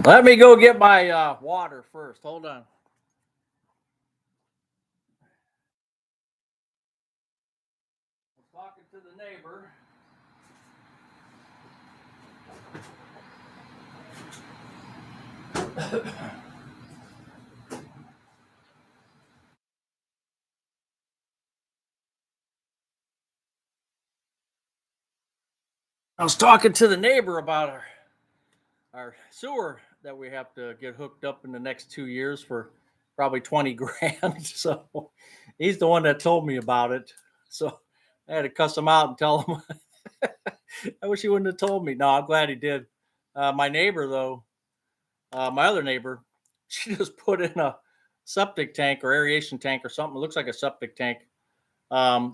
Let me go get my water first. Hold on. I'm talking to the neighbor. I was talking to the neighbor about our sewer that we have to get hooked up in the next 2 years for probably 20 grand. So he's the one that told me about it. So I had to cuss him out and tell him I wish he wouldn't have told me. No, I'm glad he did. My neighbor, though, my other neighbor, she just put in a septic tank or aeration tank or something. It looks like a septic tank.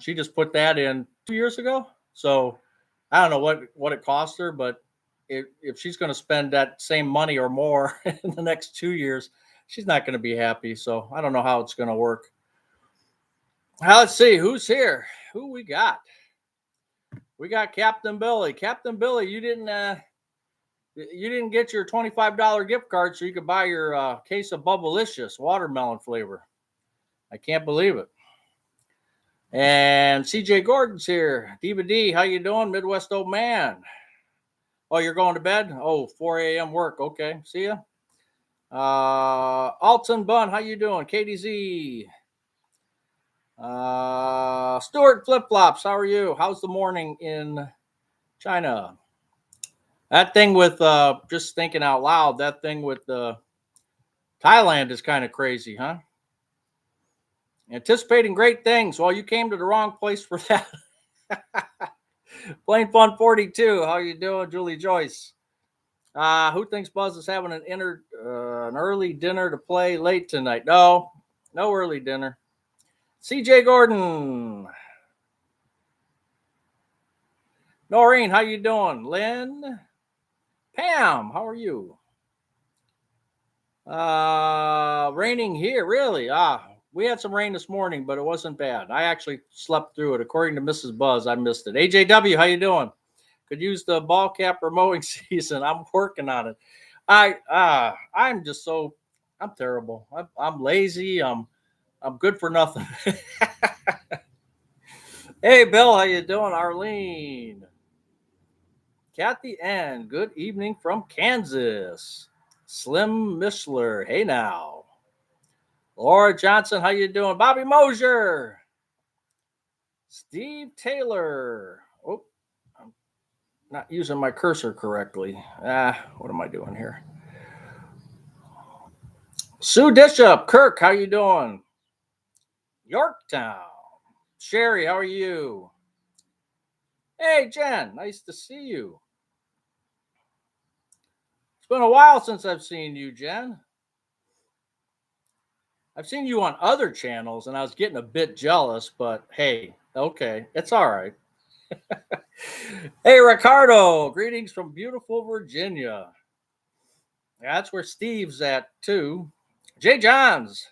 She just put that in 2 years ago. So I don't know what it cost her, but if she's going to spend that same money or more in the next 2 years, she's not going to be happy. So I don't know how it's going to work. Let's see who's here. Who we got? We got Captain Billy. Captain Billy, you didn't get your $25 gift card so you could buy your case of Bubblicious watermelon flavor. I can't believe it. And CJ Gordon's here. Diva D, how you doing? Midwest old man. Oh, you're going to bed? Oh, 4 a.m. work. Okay, see ya. Alton Bun, how you doing? KDZ. Stuart Flip Flops, how are you? How's the morning in China? That thing with just thinking out loud, that thing with Thailand is kind of crazy, huh? Anticipating great things. Well, you came to the wrong place for that. Plain Fun 42. How you doing, Julie Joyce? Who thinks Buzz is having an early dinner to play late tonight? No early dinner. CJ Gordon. Noreen, how you doing? Lynn. Pam, how are you? Raining here, really? We had some rain this morning, but it wasn't bad. I actually slept through it. According to Mrs. Buzz, I missed it. AJW, how you doing? Could use the ball capper mowing season. I'm working on it. I'm just so I'm terrible. I'm lazy. I'm good for nothing. Hey Bill, how you doing? Arlene. Kathy Ann, good evening from Kansas. Slim Mishler, hey now. Laura Johnson, how you doing? Bobby Mosier. Steve Taylor. Oh, I'm not using my cursor correctly. What am I doing here? Sue Dishup. Kirk, how you doing? Yorktown. Sherry, how are you? Hey, Jen, nice to see you. It's been a while since I've seen you, Jen. I've seen you on other channels and I was getting a bit jealous, but hey, okay, it's all right. Hey, Ricardo, greetings from beautiful Virginia. That's where Steve's at, too. Jay Johns.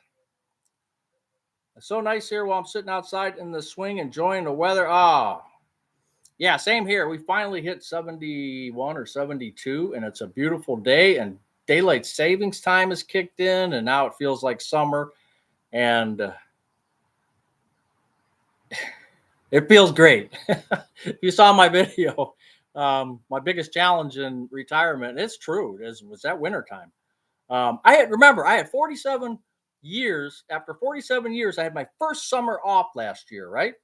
It's so nice here while I'm sitting outside in the swing enjoying the weather. Yeah, same here. We finally hit 71 or 72, and it's a beautiful day, and daylight savings time has kicked in, and now it feels like summer, and it feels great. If you saw my video, my biggest challenge in retirement, it's true, was that wintertime. I had 47 years. After 47 years, I had my first summer off last year, right?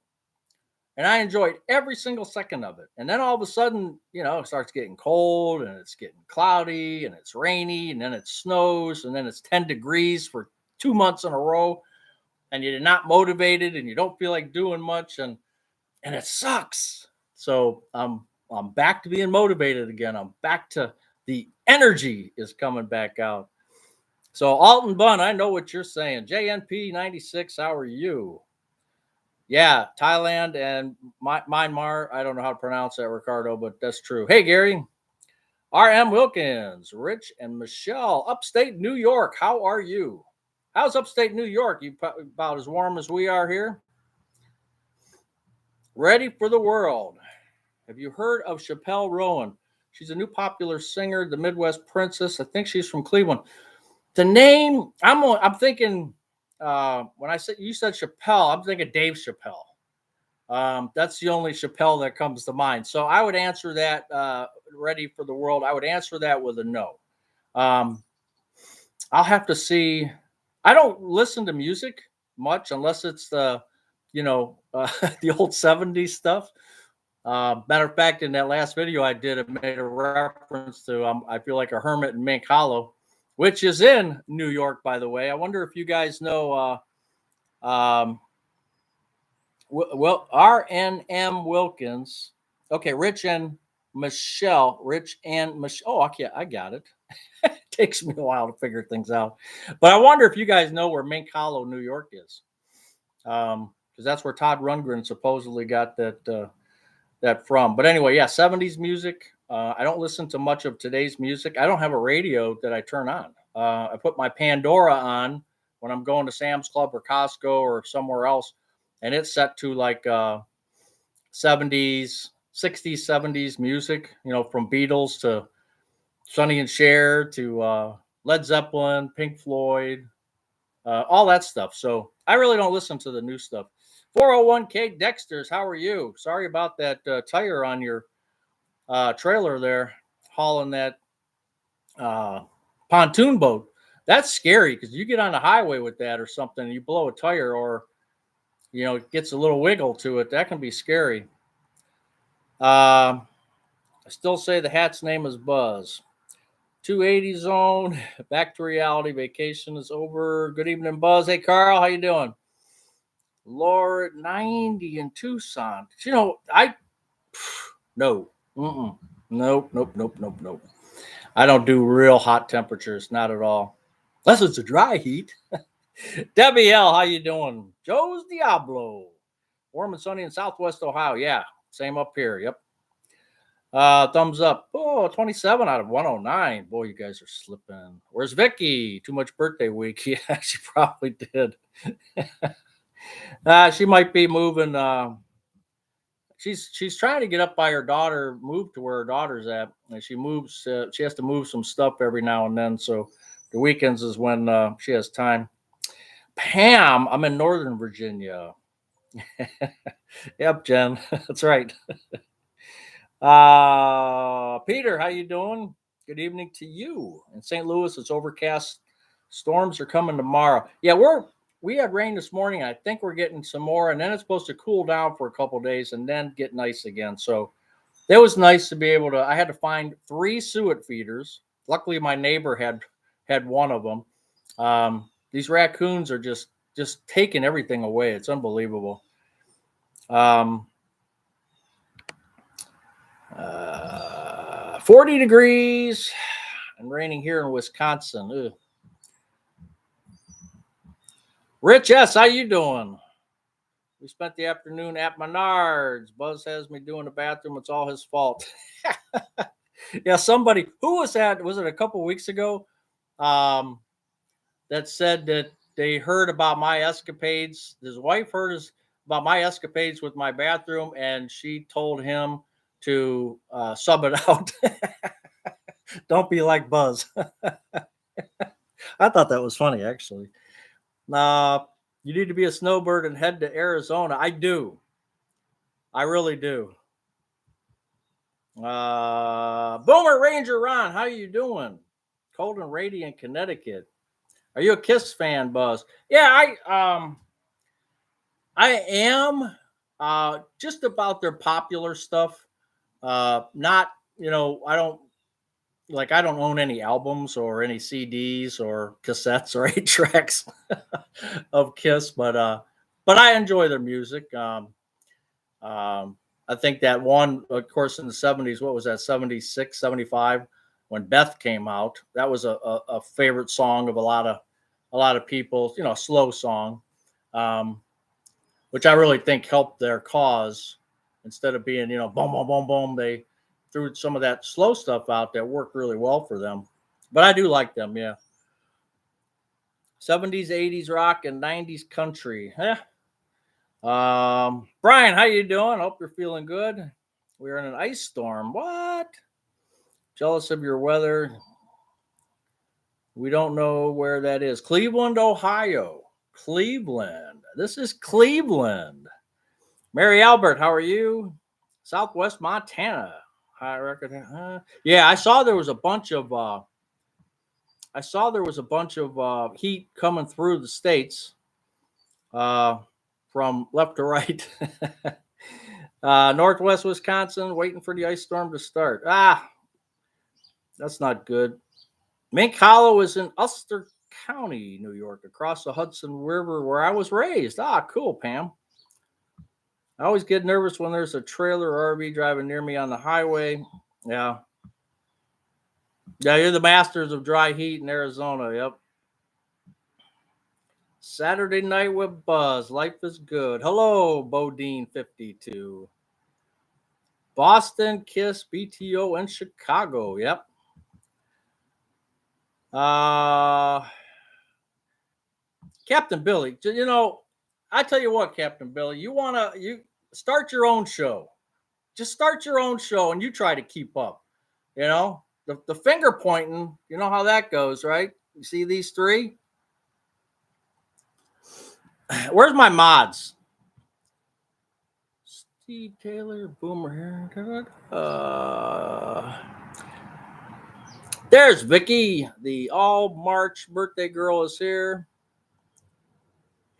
And I enjoyed every single second of it. And then all of a sudden, it starts getting cold and it's getting cloudy and it's rainy and then it snows and then it's 10 degrees for 2 months in a row. And you're not motivated and you don't feel like doing much and it sucks. So I'm back to being motivated again. I'm back to the energy is coming back out. So Alton Bun, I know what you're saying. JNP 96, how are you? Yeah, Thailand and Myanmar. I don't know how to pronounce that, Ricardo, but that's true. Hey, Gary. R.M. Wilkins, Rich and Michelle, upstate New York. How are you? How's upstate New York? You about as warm as we are here? Ready for the world. Have you heard of Chappelle Rowan? She's a new popular singer, the Midwest Princess. I think she's from Cleveland. The name, I'm thinking, when I said, you said Chappelle, I'm thinking Dave Chappelle. That's the only Chappelle that comes to mind. So I would answer that, Ready for the World. I would answer that with a no. I'll have to see. I don't listen to music much unless it's the, the old 70s stuff. Matter of fact, in that last video I did, it made a reference to I Feel Like a Hermit in Mink Hollow, which is in New York, by the way. I wonder if you guys know well, RNM Wilkins. Okay, Rich and Michelle. Oh, okay, I got it. It takes me a while to figure things out. But I wonder if you guys know where Mink Hollow, New York is. Because that's where Todd Rundgren supposedly got that from. But anyway, yeah, 70s music. I don't listen to much of today's music. I don't have a radio that I turn on. I put my Pandora on when I'm going to Sam's Club or Costco or somewhere else, and it's set to like 70s, 60s, 70s music, from Beatles to Sonny and Cher to Led Zeppelin, Pink Floyd, all that stuff. So I really don't listen to the new stuff. 401k Dexter's, how are you? Sorry about that tire on your trailer there, hauling that pontoon boat. That's scary because you get on the highway with that or something, and you blow a tire, or it gets a little wiggle to it. That can be scary. I still say the hat's name is Buzz. 280 zone, back to reality. Vacation is over. Good evening, Buzz. Hey, Carl, how you doing? Lord, 90 in Tucson. No. Nope. I don't do real hot temperatures, not at all. Unless it's a dry heat. Debbie L, how you doing? Joe's Diablo. Warm and sunny in Southwest Ohio. Yeah, same up here. Yep. Thumbs up. Oh, 27 out of 109. Boy, you guys are slipping. Where's Vicky? Too much birthday week. Yeah, she probably did. She might be moving. She's trying to get up by her daughter, move to where her daughter's at, and she moves. She has to move some stuff every now and then. So the weekends is when she has time. Pam, I'm in Northern Virginia. Yep, Jen, that's right. Peter, how you doing? Good evening to you. In St. Louis, it's overcast. Storms are coming tomorrow. Yeah, we had rain this morning. I think we're getting some more, and then it's supposed to cool down for a couple of days and then get nice again. So it was nice to be able to. I had to find 3 suet feeders. Luckily, my neighbor had one of them. These raccoons are just taking everything away. It's unbelievable. 40 degrees and raining here in Wisconsin. Ugh. Rich S, how you doing? We spent the afternoon at Menards. Buzz has me doing the bathroom. It's all his fault. Yeah, somebody, who was that? Was it a couple weeks ago? That said that they heard about my escapades. His wife heard about my escapades with my bathroom, and she told him to sub it out. Don't be like Buzz. I thought that was funny, actually. You need to be a snowbird and head to Arizona. I do. I really do. Boomer Ranger Ron, how you doing? Cold and rainy in Connecticut. Are you a Kiss fan, Buzz? Yeah, I am. Just about their popular stuff. Not, I don't own any albums or any CDs or cassettes or 8 tracks of Kiss, but I enjoy their music. I think that one, of course, in the 70s, what was that, 76, 75, when Beth came out, that was a favorite song of a lot of people, a slow song, which I really think helped their cause. Instead of being, boom, boom, boom, boom, they threw some of that slow stuff out that worked really well for them. But I do like them, yeah. 70s, 80s rock and 90s country. Yeah. Brian, how you doing? Hope you're feeling good. We're in an ice storm. What? Jealous of your weather. We don't know where that is. Cleveland, Ohio. Cleveland. This is Cleveland. Mary Albert, how are you? Southwest Montana. High record. Yeah, I saw there was a bunch of heat coming through the states from left to right. Northwest Wisconsin, waiting for the ice storm to start. That's not good. Mink Hollow is in Ulster County, New York, across the Hudson River where I was raised. Cool, Pam. I always get nervous when there's a trailer or RV driving near me on the highway. Yeah. Yeah, you're the masters of dry heat in Arizona. Yep. Saturday night with Buzz. Life is good. Hello, Bodine52. Boston, Kiss, BTO, and Chicago. Yep. Captain Billy, I tell you what, Captain Billy, you start your own show. Just start your own show and you try to keep up. The finger pointing, you know how that goes, right? You see these three? Where's my mods? Steve Taylor, Boomer. There's Vicky. The all March birthday girl is here.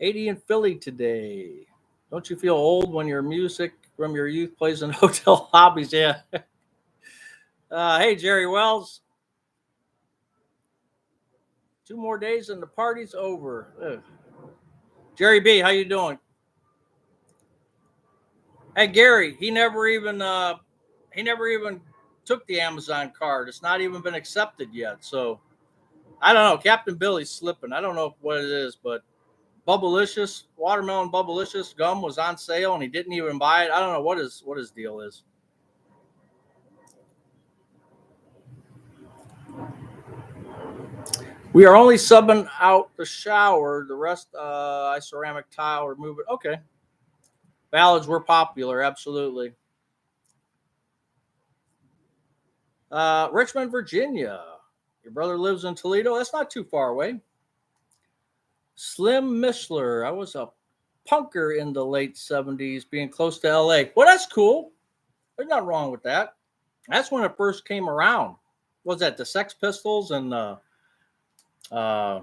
80 in Philly today. Don't you feel old when your music from your youth plays in hotel lobbies? Yeah. Hey, Jerry Wells. 2 more days and the party's over. Ugh. Jerry B, how you doing? Hey, Gary, he never even took the Amazon card. It's not even been accepted yet. So I don't know. Captain Billy's slipping. I don't know what it is, but Bubblicious, watermelon Bubblicious gum was on sale and he didn't even buy it. I don't know what his deal is. We are only subbing out the shower. The rest, ceramic tile, remove it. Okay. Ballads were popular, absolutely. Richmond, Virginia. Your brother lives in Toledo. That's not too far away. Slim Mishler. I was a punker in the late 70s, being close to LA. Well, that's cool. There's nothing wrong with that. That's when it first came around. What was that, the Sex Pistols and yeah,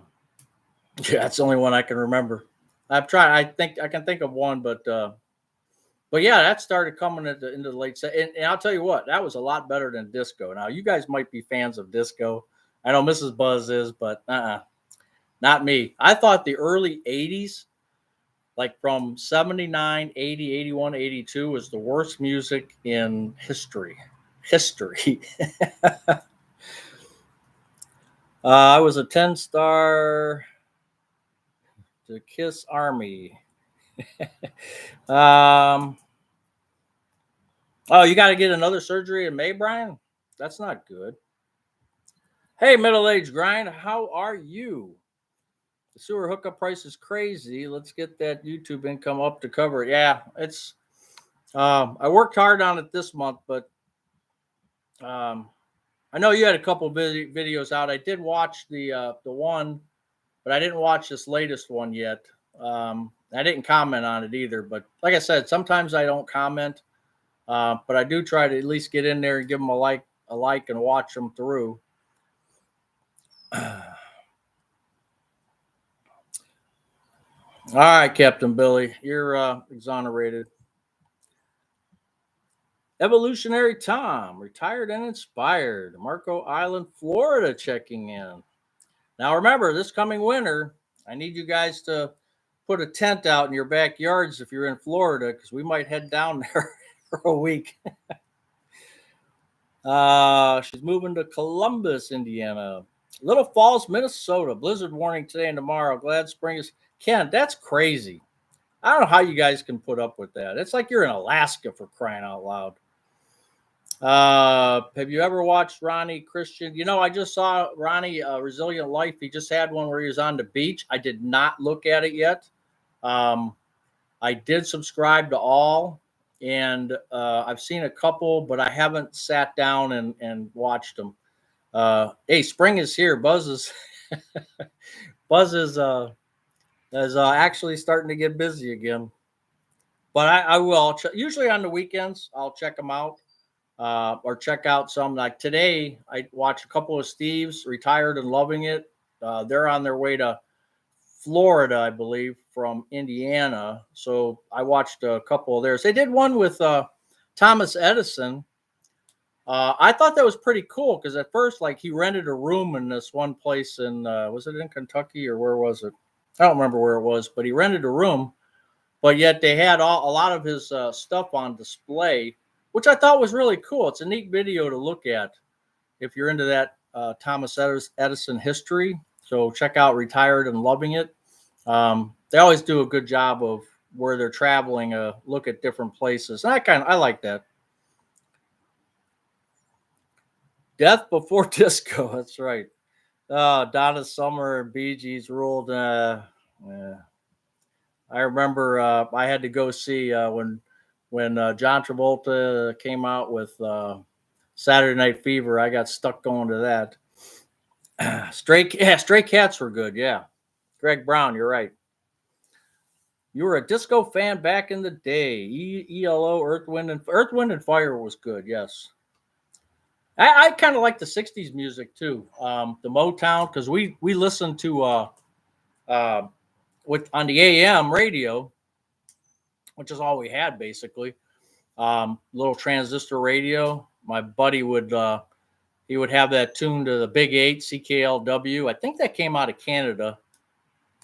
that's the only one I can remember. I've tried. I can think of one, but yeah, that started coming into the late set. And I'll tell you what, that was a lot better than disco. Now, you guys might be fans of disco. I know Mrs. Buzz is, but not me. I thought the early 80s, like from 79, 80, 81, 82, was the worst music in history. I was a 10-star to Kiss Army. Oh, you got to get another surgery in May, Brian? That's not good. Hey, middle-aged grind, how are you? The sewer hookup price is crazy. Let's get that YouTube income up to cover it. Yeah, it's. I worked hard on it this month, but I know you had a couple videos out. I did watch the one, but I didn't watch this latest one yet. I didn't comment on it either. But like I said, sometimes I don't comment, but I do try to at least get in there and give them a like, and watch them through. All right, Captain Billy, you're exonerated. Evolutionary Tom, retired and inspired. Marco Island, Florida, checking in. Now, remember, this coming winter, I need you guys to put a tent out in your backyards if you're in Florida, because we might head down there for a week. She's moving to Columbus, Indiana. Little Falls, Minnesota. Blizzard warning today and tomorrow. Glad spring is... Ken, that's crazy. I don't know how you guys can put up with that. It's like you're in Alaska, for crying out loud. Have you ever watched Ronnie Christian? I just saw Ronnie Resilient Life. He just had one where he was on the beach. I did not look at it yet. I did subscribe to all. and I've seen a couple, but I haven't sat down and watched them. Hey, spring is here. Buzz is actually starting to get busy again. But I will usually on the weekends. I'll check them out or check out some. Like today, I watched a couple of Steves, retired and loving it. They're on their way to Florida, I believe, from Indiana. So I watched a couple of theirs. They did one with Thomas Edison. I thought that was pretty cool because at first, like, he rented a room in this one place in was it in Kentucky or where was it? I don't remember where it was, but he rented a room. But yet they had a lot of his stuff on display, which I thought was really cool. It's a neat video to look at if you're into that Thomas Edison history. So check out Retired and Loving It. They always do a good job of where they're traveling, look at different places. And I like that. Death Before Disco. That's right. Donna Summer and Bee Gees ruled. Yeah. I remember I had to go see when John Travolta came out with Saturday Night Fever. I got stuck going to that. Stray Cats were good. Yeah, Greg Brown, you're right. You were a disco fan back in the day. ELO, Earth, Wind, and Fire was good. Yes. I kind of like the '60s music too. The Motown, because we listened to with on the AM radio, which is all we had basically. Little transistor radio. My buddy would he would have that tuned to the Big 8 CKLW. I think that came out of Canada.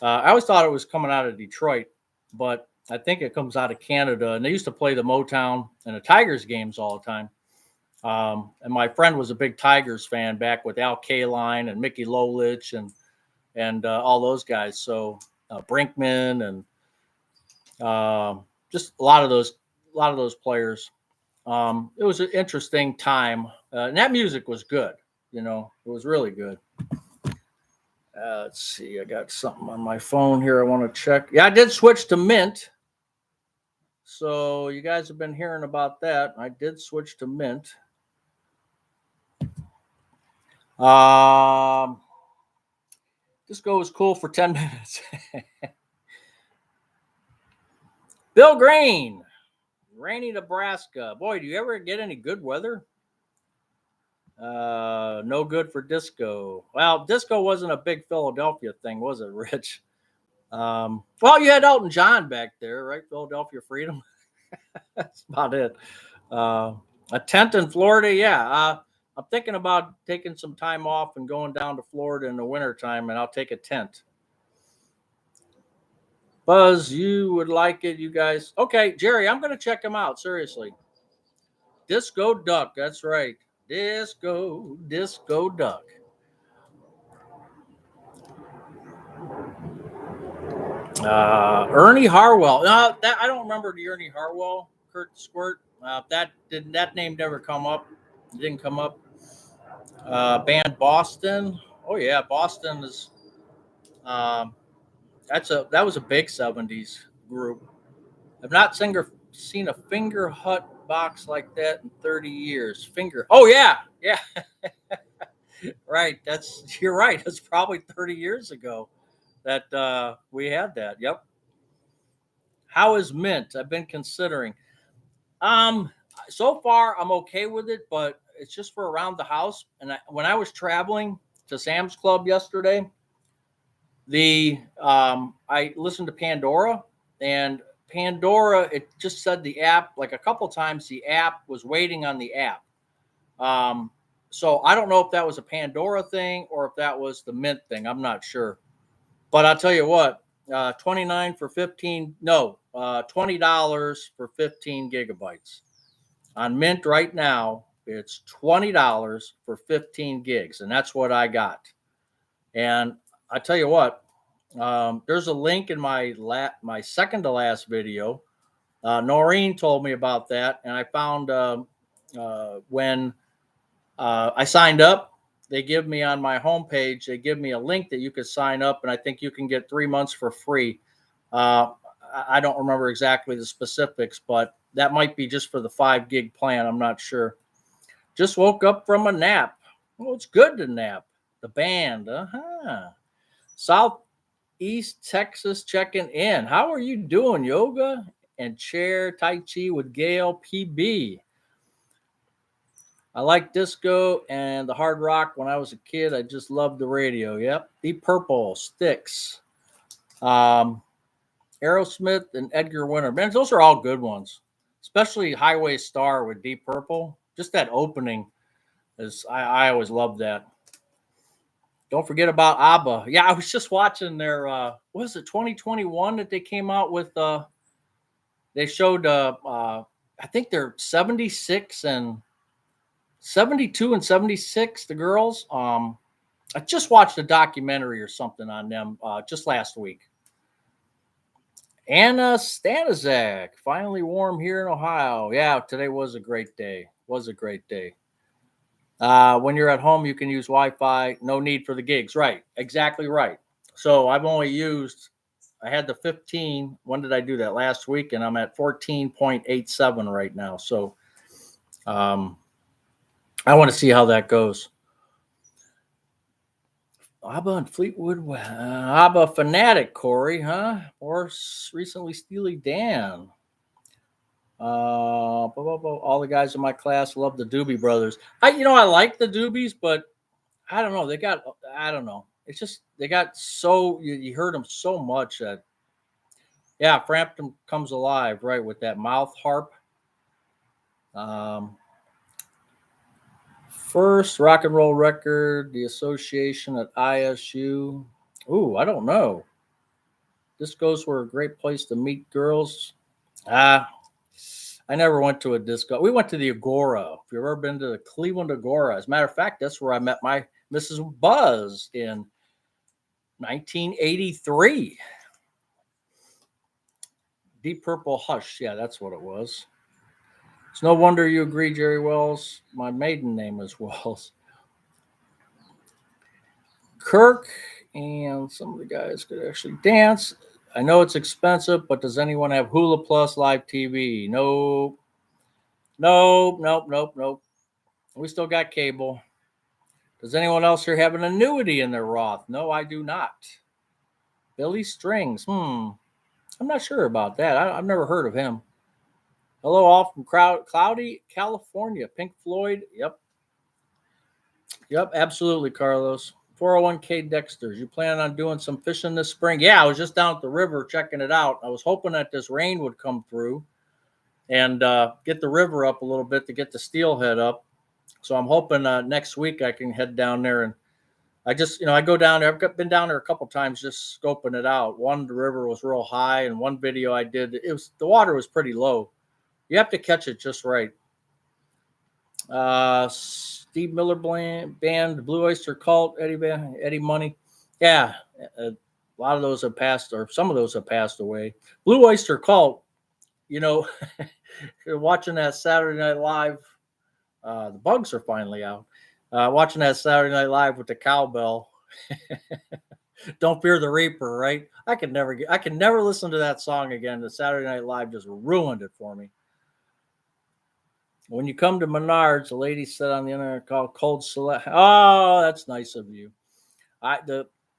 I always thought it was coming out of Detroit, but I think it comes out of Canada. And they used to play the Motown and the Tigers games all the time. And my friend was a big Tigers fan back with Al Kaline and Mickey Lolich and all those guys. So Brinkman and just a lot of those players. It was an interesting time, and that music was good. You know, it was really good. Let's see, I got something on my phone here. I want to check. Yeah, I did switch to Mint. So you guys have been hearing about that. I did switch to Mint. Disco was cool for 10 minutes. Bill Green, rainy Nebraska. Boy, do you ever get any good weather? No good for disco. Well, disco wasn't a big Philadelphia thing, was it, Rich? Well, you had Elton John back there, right? Philadelphia Freedom. That's about it. A tent in Florida, yeah. I'm thinking about taking some time off and going down to Florida in the wintertime, and I'll take a tent. Buzz, you would like it, you guys. Okay, Jerry, I'm going to check them out, seriously. Disco Duck, that's right. Disco Duck. Ernie Harwell. No, that I don't remember the Ernie Harwell. Kurt Squirt. That name never come up. It didn't come up. Band Boston. Oh yeah, Boston is. Um, that was a big '70s group. I've not seen a Finger Hut box like that in 30 years. Finger. Oh yeah, yeah. Right. You're right. It's probably 30 years ago that we had that. Yep. How is Mint? I've been considering. Um, so far I'm okay with it, but it's just for around the house. And when I was traveling to Sam's Club yesterday, I listened to Pandora, and Pandora, it just said the app like a couple times. The app was waiting on the app. So I don't know if that was a Pandora thing or if that was the Mint thing. I'm not sure. But I'll tell you what, 29 for 15, no, $20 for 15 gigabytes. On Mint right now, it's $20 for 15 gigs, and that's what I got. And I tell you what, there's a link in my second to last video. Noreen told me about that, and I found when I signed up, they give me on my homepage, they give me a link that you could sign up, and I think you can get 3 months for free. I don't remember exactly the specifics, but that might be just for the 5 gig plan. I'm not sure. Just woke up from a nap. Well, it's good to nap. The band, Southeast Texas checking in. How are you doing? Yoga and chair Tai Chi with Gail PB. I like disco and the hard rock when I was a kid. I just loved the radio. Yep. Deep Purple, Styx, Aerosmith, and Edgar Winter. Man, those are all good ones, especially Highway Star with Deep Purple. Just that opening I always loved that. Don't forget about ABBA. Yeah, I was just watching their what was it 2021 that they came out with. They showed I think they're 76 and 72 and 76. The girls. I just watched a documentary or something on them just last week. Anna Stanizak, finally warm here in Ohio. Yeah, today was a great day. Was a great day. When you're at home, you can use Wi-Fi. No need for the gigs. Right. Exactly right. So I've only used, I had the 15. When did I do that? Last week. And I'm at 14.87 right now. So I want to see how that goes. ABBA and Fleetwood. ABBA fanatic, Corey, huh? Or recently Steely Dan. All the guys in my class love the Doobie Brothers. I like the Doobies, but I don't know. I don't know. It's just they got so you heard them so much that Frampton Comes Alive, right, with that mouth harp. First rock and roll record, the association at ISU. Ooh, I don't know. Discos were a great place to meet girls. I never went to a disco. We went to the Agora. If you've ever been to the Cleveland Agora, as a matter of fact, that's where I met my Mrs. Buzz in 1983. Deep Purple Hush. Yeah, that's what it was. It's no wonder you agree, Jerry Wells. My maiden name is Wells. Kirk and some of the guys could actually dance. I know it's expensive, but does anyone have Hula Plus live TV? Nope. We still got cable. Does anyone else here have an annuity in their Roth? No, I do not. Billy Strings. I'm not sure about that. I've never heard of him. Hello, all from Cloudy, California. Pink Floyd. Yep, absolutely, Carlos. 401k Dexters. You plan on doing some fishing this spring? Yeah, I was just down at the river checking it out. I was hoping that this rain would come through and get the river up a little bit to get the steelhead up. So I'm hoping next week I can head down there, and I just, I go down there. I've been down there a couple times just scoping it out. One, the river was real high, and one video I did, the water was pretty low. You have to catch it just right. Steve Miller Band, Blue Oyster Cult, Eddie Money. Yeah, a lot of those have passed, or some of those have passed away. Blue Oyster Cult, you're watching that Saturday Night Live. The bugs are finally out. Watching that Saturday Night Live with the cowbell. Don't Fear the Reaper, right? I can never listen to that song again. The Saturday Night Live just ruined it for me. When you come to Menards, a lady said on the internet called Cold Select. Oh, that's nice of you. I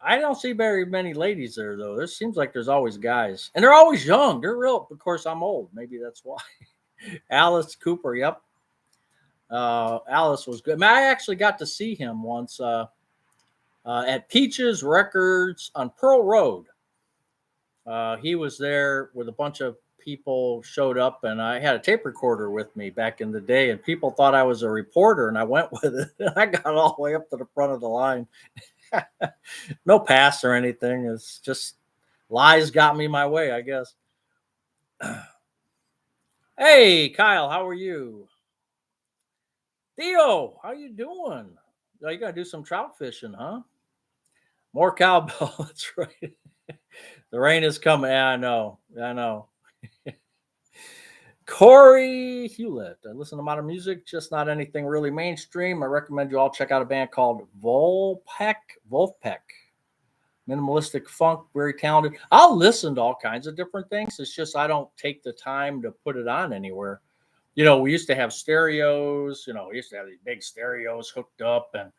don't see very many ladies there though. There seems like there's always guys, and they're always young. They're real. Of course, I'm old. Maybe that's why. Alice Cooper. Yep. Alice was good. I actually got to see him once at Peaches Records on Pearl Road. He was there with a bunch of people showed up, and I had a tape recorder with me back in the day, and people thought I was a reporter, and I went with it. I got all the way up to the front of the line. No pass or anything. It's just lies got me my way, I guess. Hey, Kyle, how are you? Theo, how you doing? Oh, you got to do some trout fishing, huh? More cowbell. That's right. The rain is coming. Yeah, I know. Corey Hewlett. I listen to modern music, just not anything really mainstream. I recommend you all check out a band called Wolfpack. minimalistic funk, very talented. I'll listen to all kinds of different things. It's just I don't take the time to put it on anywhere. We used to have stereos. We used to have these big stereos hooked up and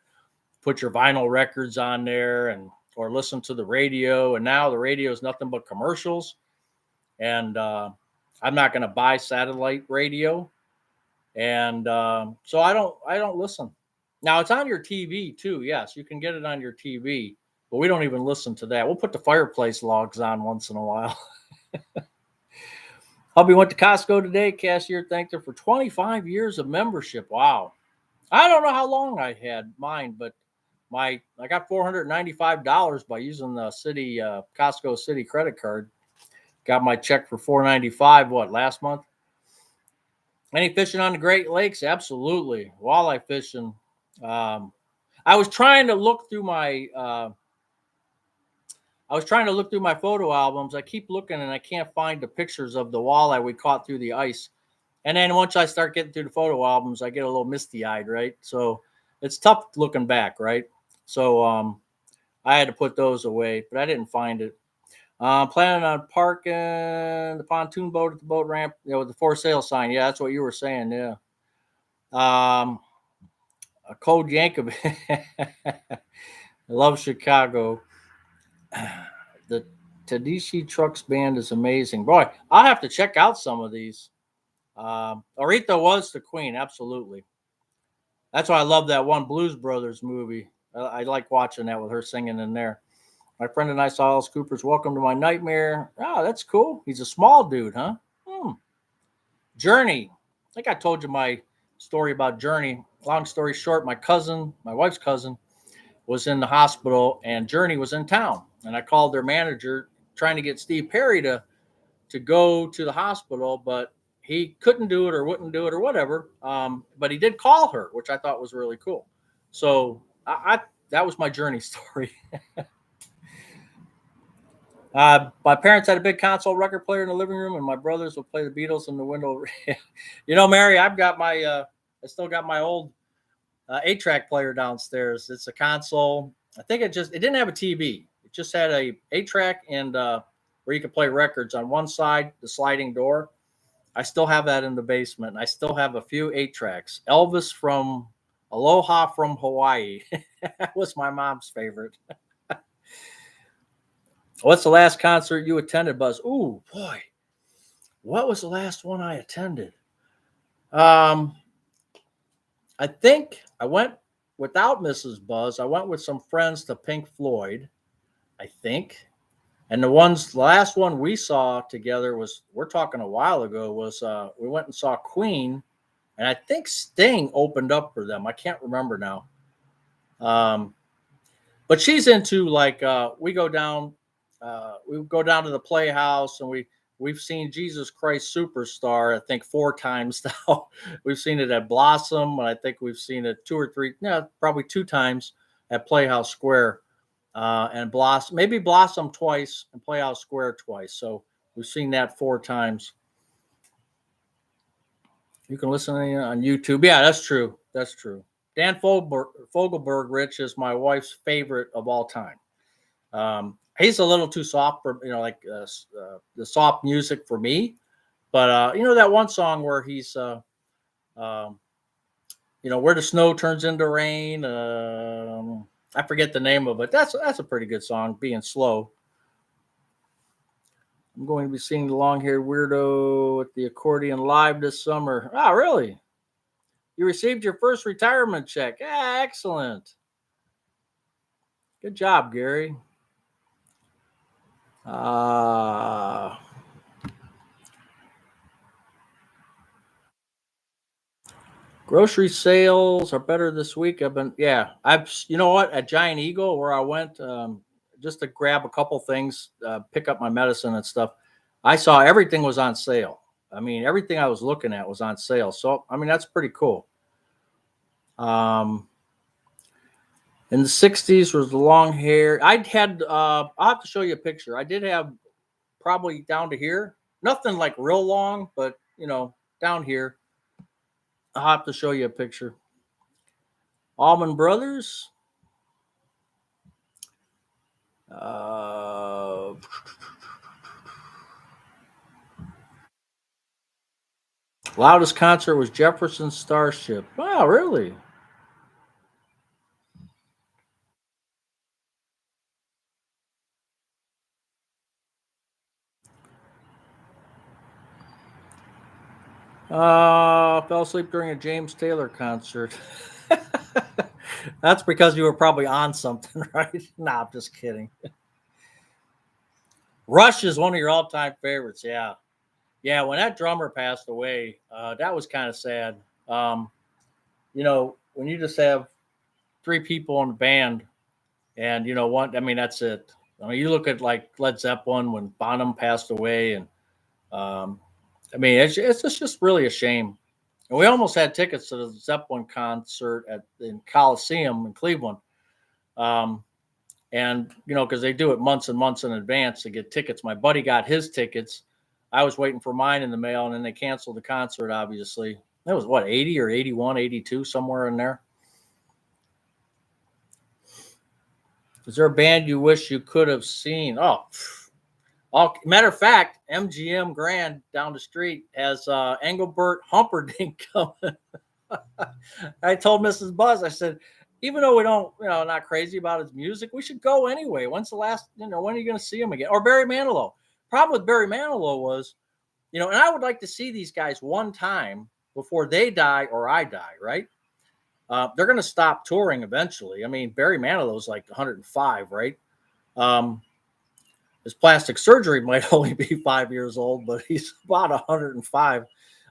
put your vinyl records on there and or listen to the radio. And now the radio is nothing but commercials. And I'm not going to buy satellite radio. And so I don't listen. Now it's on your TV too. Yes, you can get it on your TV, but we don't even listen to that. We'll put the fireplace logs on once in a while. Hubby went to Costco today. Cashier thanked her for 25 years of membership. Wow. I don't know how long I had mine, but I got $495 by using the city Costco city credit card. Got my check for $495 last month. Any fishing on the Great Lakes? Absolutely. Walleye fishing. I was trying to look through my photo albums. I keep looking and I can't find the pictures of the walleye we caught through the ice. And then once I start getting through the photo albums, I get a little misty-eyed, right? So it's tough looking back, right? So I had to put those away, but I didn't find it. Planning on parking the pontoon boat at the boat ramp, with the for sale sign. Yeah, that's what you were saying. Yeah. A Code Yankovic. I love Chicago. The Tedeschi Trucks band is amazing. Boy, I'll have to check out some of these. Aretha was the queen, absolutely. That's why I love that one Blues Brothers movie. I like watching that with her singing in there. My friend and I saw Alice Cooper's Welcome to My Nightmare. Oh, that's cool. He's a small dude, huh? Journey. I think I told you my story about Journey. Long story short, my wife's cousin, was in the hospital and Journey was in town. And I called their manager trying to get Steve Perry to go to the hospital, but he couldn't do it or wouldn't do it or whatever. But he did call her, which I thought was really cool. So that was my Journey story. My parents had a big console record player in the living room, and my brothers would play the Beatles in the window. Mary, I still got my old 8-track player downstairs. It's a console. I think it didn't have a TV. It just had a 8-track and where you could play records on one side, the sliding door. I still have that in the basement. And I still have a few 8-tracks. Elvis from Aloha from Hawaii. That was my mom's favorite. What's the last concert you attended, Buzz? Ooh, boy. What was the last one I attended? I think I went without Mrs. Buzz. I went with some friends to Pink Floyd, I think. And the last one we saw together we're talking a while ago, was we went and saw Queen. And I think Sting opened up for them. I can't remember now. But she's into we go down to the Playhouse, and we've seen Jesus Christ Superstar, I think 4 times now. We've seen it at Blossom, and I think we've seen it 2 or 3, probably 2 times at Playhouse Square, and Blossom twice and Playhouse Square twice. So we've seen that 4 times. You can listen on YouTube. Yeah, that's true. That's true. Dan Fogelberg, Rich, is my wife's favorite of all time. He's a little too soft for, the soft music for me. But, that one song where he's, where the snow turns into rain. I forget the name of it. That's a pretty good song, Being Slow. I'm going to be seeing the long-haired weirdo at the accordion live this summer. Oh, really? You received your first retirement check. Yeah, excellent. Good job, Gary. Grocery sales are better this week. You know what? At Giant Eagle, where I went just to grab a couple things, pick up my medicine and stuff, I saw everything was on sale. I mean, everything I was looking at was on sale. So, I mean, that's pretty cool. In the 60s was the long hair. I'll have to show you a picture. I did have probably down to here. Nothing like real long, but, down here. I'll have to show you a picture. Allman Brothers. Uh, Loudest concert was Jefferson Starship. Wow, really? Fell asleep during a James Taylor concert. That's because you were probably on something, right? Nah, I'm just kidding. Rush is one of your all-time favorites. Yeah, yeah. When that drummer passed away, that was kind of sad. Um, when you just have three people in the band, and one. I mean, that's it. I mean, you look at like Led Zeppelin when Bonham passed away, and um, I mean, it's just really a shame. And we almost had tickets to the Zeppelin concert in Coliseum in Cleveland. Um, and because they do it months and months in advance to get tickets. My buddy got his tickets. I was waiting for mine in the mail, and then they canceled the concert. Obviously, that was what, 80 or 81, 82, somewhere in there. Is there a band you wish you could have seen? Oh, matter of fact, MGM Grand down the street has Engelbert Humperdinck coming. I told Mrs. Buzz, I said, even though we don't, not crazy about his music, we should go anyway. When's the last, when are you going to see him again? Or Barry Manilow. Problem with Barry Manilow was, and I would like to see these guys one time before they die or I die, right? They're going to stop touring eventually. I mean, Barry Manilow's like 105, right? Um, his plastic surgery might only be 5 years old, but he's about 105.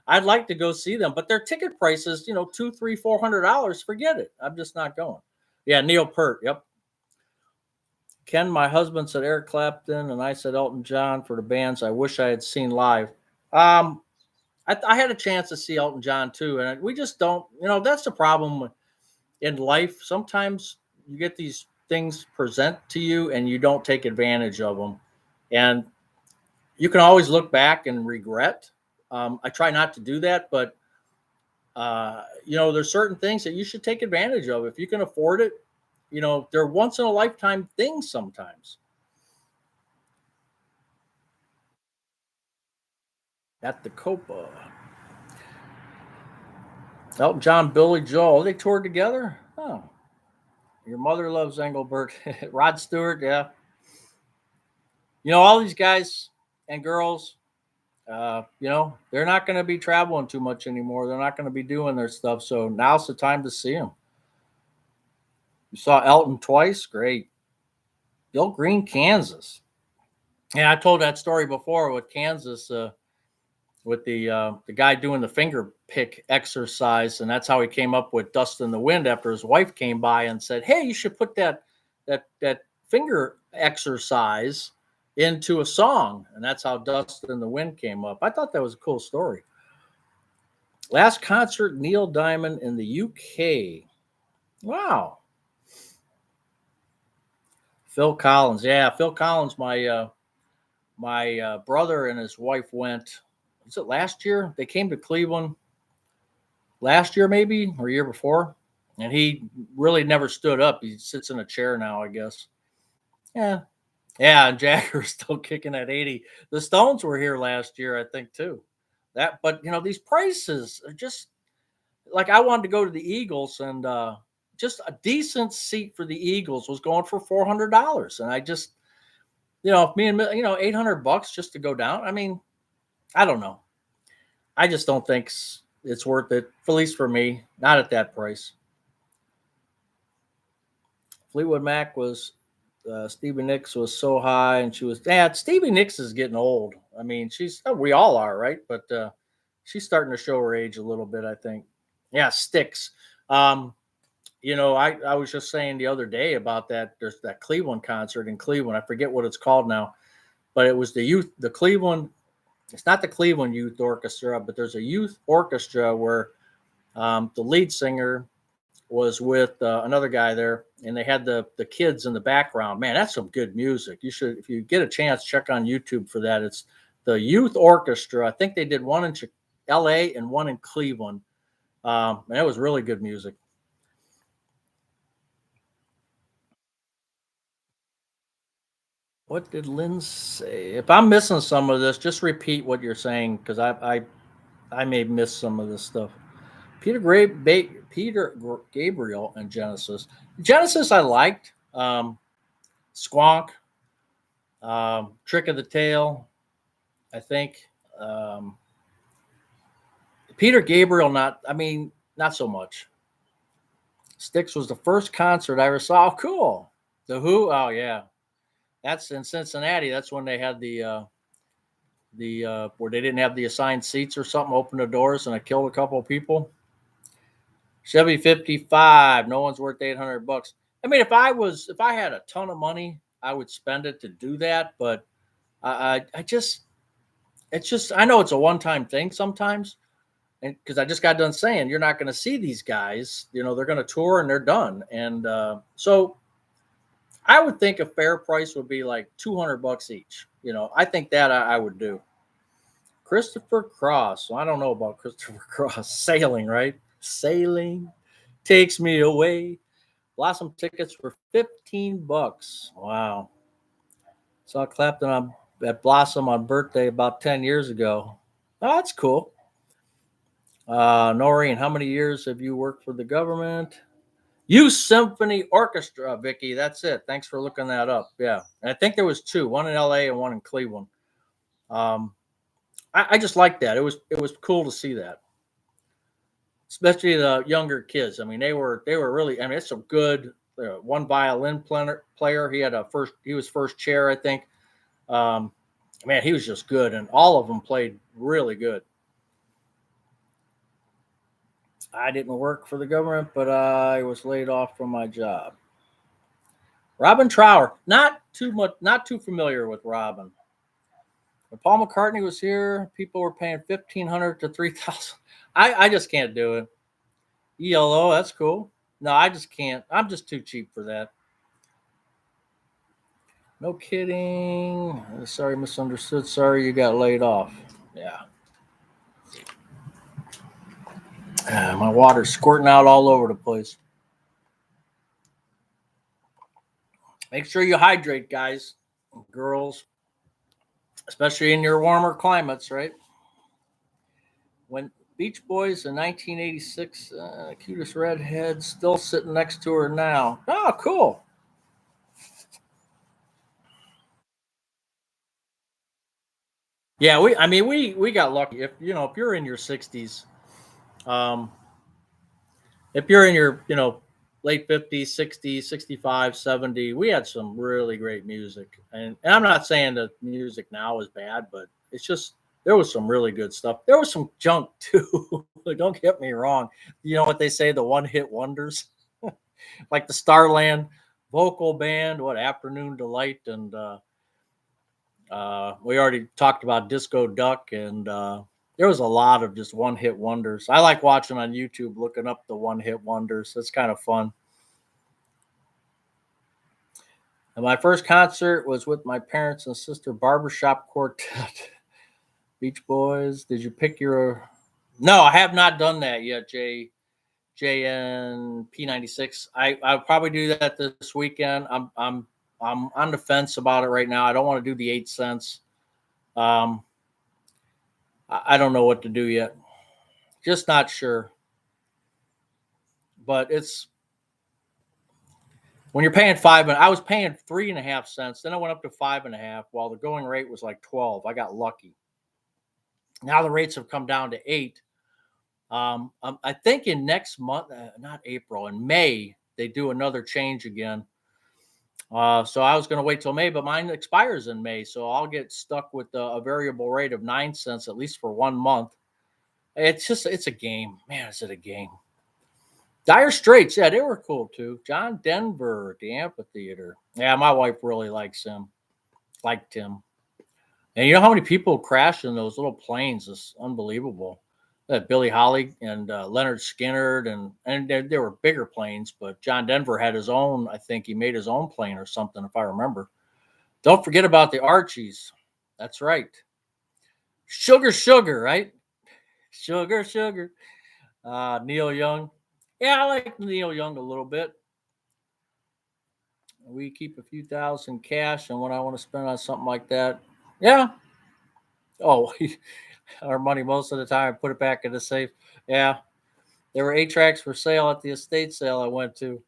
I'd like to go see them, but their ticket prices, two, three, $400. Forget it. I'm just not going. Yeah, Neil Peart. Yep. Ken, my husband said Eric Clapton, and I said Elton John for the bands I wish I had seen live. Um, I had a chance to see Elton John too, and we just don't. That's the problem in life. Sometimes you get these things present to you, and you don't take advantage of them, and you can always look back and regret. I try not to do that, but there's certain things that you should take advantage of if you can afford it. They're once in a lifetime things sometimes. At the Copa, Elton John, Billy Joel, they toured together. Oh, your mother loves Engelbert. Rod Stewart, yeah. All these guys and girls. They're not going to be traveling too much anymore. They're not going to be doing their stuff. So now's the time to see them. You saw Elton twice. Great. Bill Green, Kansas. Yeah, I told that story before with Kansas, with the guy doing the finger pick exercise, and that's how he came up with "Dust in the Wind" after his wife came by and said, "Hey, you should put that finger exercise into a song," and that's how "Dust in the Wind" came up. I thought that was a cool story. Last concert, Neil Diamond in the UK. Wow. Phil Collins. Yeah, Phil Collins. My brother and his wife went. Was it last year? They came to Cleveland last year, maybe, or year before, and he really never stood up. He sits in a chair now, I guess. Yeah, yeah. And Jagger's still kicking at 80. The Stones were here last year, I think, too. But these prices are just like I wanted to go to the Eagles, and just a decent seat for the Eagles was going for $400, and I just, if me and $800 just to go down. I mean, I don't know. I just don't think it's worth it, at least for me. Not at that price. Fleetwood Mac was Stevie Nicks was so high, and she was. Yeah, Stevie Nicks is getting old. I mean, we all are, right? But she's starting to show her age a little bit, I think. Yeah, Sticks. Um, I was just saying the other day about that. There's that Cleveland concert in Cleveland. I forget what it's called now, but it was the Cleveland. It's not the Cleveland Youth Orchestra, but there's a youth orchestra where the lead singer was with another guy there, and they had the kids in the background. Man, that's some good music. You should, if you get a chance, check on YouTube for that. It's the youth orchestra. I think they did one in L.A. and one in Cleveland. And it was really good music. What did Lynn say? If I'm missing some of this, just repeat what you're saying because I may miss some of this stuff. Gabriel and Genesis. Genesis I liked. Squonk, Trick of the Tail, I think. Um, Peter Gabriel, not so much. Styx was the first concert I ever saw. Oh, cool. The Who? Oh yeah, that's in Cincinnati. That's when they had the where they didn't have the assigned seats or something. Opened the doors and it killed a couple of people. Chevy 55. No one's worth $800. I mean, if I had a ton of money, I would spend it to do that. But I just it's just I know it's a one time thing sometimes, and because I just got done saying you're not going to see these guys. They're going to tour and they're done. And so I would think a fair price would be like $200 each. I think that I would do. Christopher Cross. Well, I don't know about Christopher Cross. Sailing, right? Sailing takes me away. Blossom tickets were $15. Wow. Saw Clapton at Blossom on birthday about 10 years ago. Oh, that's cool. Noreen, how many years have you worked for the government? Youth Symphony Orchestra, Vicky. That's it. Thanks for looking that up. Yeah. And I think there was two, one in LA and one in Cleveland. I just like that. It was cool to see that. Especially the younger kids. I mean, they were really. I mean, it's some good. One violin player. He was first chair, I think. Um, Man, he was just good, and all of them played really good. I didn't work for the government, but I was laid off from my job. Robin Trower, not too much, not too familiar with Robin. When Paul McCartney was here, people were paying 1,500 to 3,000. I just can't do it. ELO, that's cool. No, I just can't. I'm just too cheap for that. No kidding. Sorry, misunderstood. Sorry, you got laid off. Yeah. My water's squirting out all over the place. Make sure you hydrate, guys, girls, especially in your warmer climates, right? When Beach Boys in 1986, cutest redhead, still sitting next to her now. Oh, cool. Yeah, we got lucky. If you're in your 60s, um, if you're in your late 50s, 60s, 65, 70, we had some really great music. And I'm not saying that music now is bad, but it's just there was some really good stuff. There was some junk too. Like, don't get me wrong. You know what they say, the one hit wonders, like the Starland vocal band, what Afternoon Delight, and we already talked about Disco Duck, and there was a lot of just one hit wonders. I like watching on YouTube, looking up the one hit wonders. It's kind of fun. And my first concert was with my parents and sister barbershop quartet. Beach Boys. Did you pick your? No, I have not done that yet, JNP96. I'll probably do that this weekend. I'm on the fence about it right now. I don't want to do the 8 cents. Um, I don't know what to do yet. Just not sure. But it's when you're paying five, and I was paying 3.5 cents. Then I went up to 5.5, while the going rate was like 12. I got lucky. Now the rates have come down to 8. I think in next month, not April, in May, they do another change again. So I was going to wait till May, but mine expires in May. So I'll get stuck with a variable rate of 9 cents, at least for 1 month. It's a game. Man, is it a game? Dire Straits, yeah, they were cool too. John Denver at the amphitheater. Yeah, my wife really liked him. And you know how many people crash in those little planes? It's unbelievable. Billy Holly and Leonard Skinner, and there were bigger planes, but John Denver had his own. I think he made his own plane or something, if I remember. Don't forget about the Archies. That's right. Sugar, sugar, right? Sugar, sugar. Neil Young. Yeah, I like Neil Young a little bit. We keep a few thousand cash, and when I want to spend on something like that, yeah. Oh, our money most of the time, put it back in the safe. Yeah, there were 8 tracks for sale at the estate sale I went to.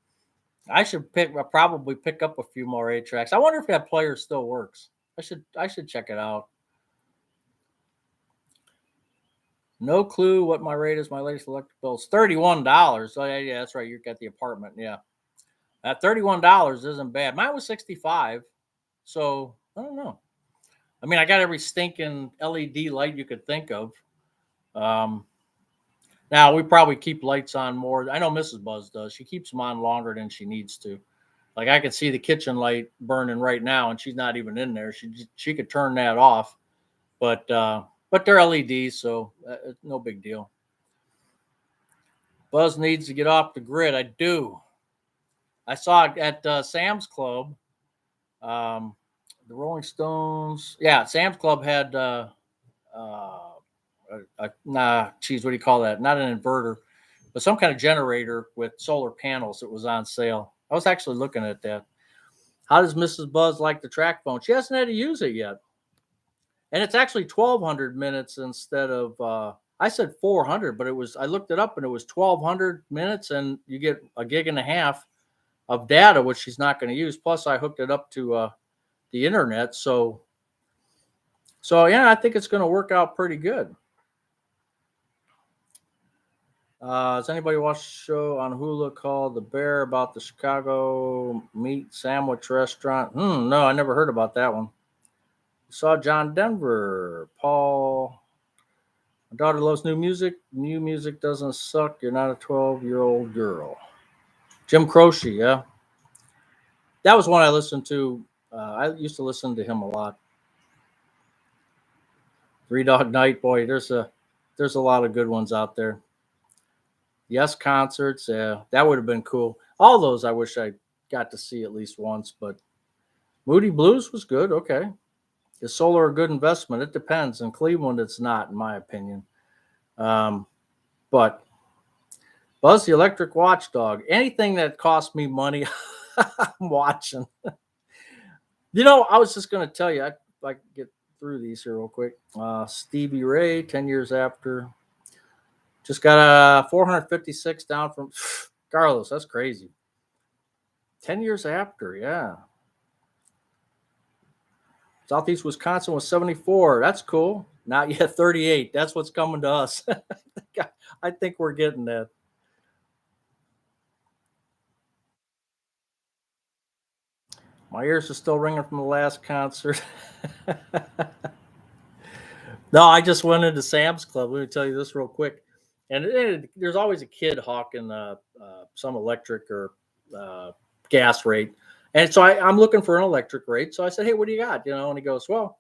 I should probably pick up a few more 8 tracks. I wonder if that player still works. I should check it out. No clue what my rate is. My latest electric bill is $31. Oh yeah, that's right. You got the apartment. Yeah, at $31 isn't bad. Mine was 65. So I don't know. I mean, I got every stinking LED light you could think of. Um, Now we probably keep lights on more. I know Mrs. Buzz does. She keeps them on longer than she needs to. Like I can see the kitchen light burning right now, and she's not even in there. She could turn that off, but they're LEDs, so it's no big deal. Buzz needs to get off the grid. I do. I saw it at Sam's Club. Um, the Rolling Stones. Yeah, Sam's Club had uh, geez, what do you call that? Not an inverter, but some kind of generator with solar panels that was on sale. I was actually looking at that. How does Mrs. Buzz like the track phone? She hasn't had to use it yet. And it's actually 1,200 minutes instead of, I said 400, but I looked it up and it was 1,200 minutes and you get a gig and a half of data, which she's not going to use. Plus, I hooked it up to the internet. So yeah, I think it's going to work out pretty good. Has anybody watched a show on Hulu called The Bear about the Chicago meat sandwich restaurant? No, I never heard about that one. Saw John Denver. Paul, my daughter loves new music. New music doesn't suck. You're not a 12-year-old girl. Jim Croce, yeah. That was one I listened to. I used to listen to him a lot. Three Dog Night, boy, there's a lot of good ones out there. Yes, concerts, yeah, that would have been cool. All those I wish I got to see at least once, but Moody Blues was good. Okay. Is solar a good investment? It depends. In Cleveland, it's not, in my opinion. Um, but Buzz the Electric Watchdog, anything that costs me money, I'm watching. I was just going to tell you, I can get through these here real quick. Stevie Ray, 10 years after. Just got a 456 down from Carlos. That's crazy. 10 years after, yeah. Southeast Wisconsin was 74. That's cool. Not yet 38. That's what's coming to us. I think we're getting that. My ears are still ringing from the last concert. No, I just went into Sam's Club. Let me tell you this real quick. And there's always a kid hawking some electric or uh, gas rate. And so I'm looking for an electric rate. So I said, hey, what do you got? And he goes, well,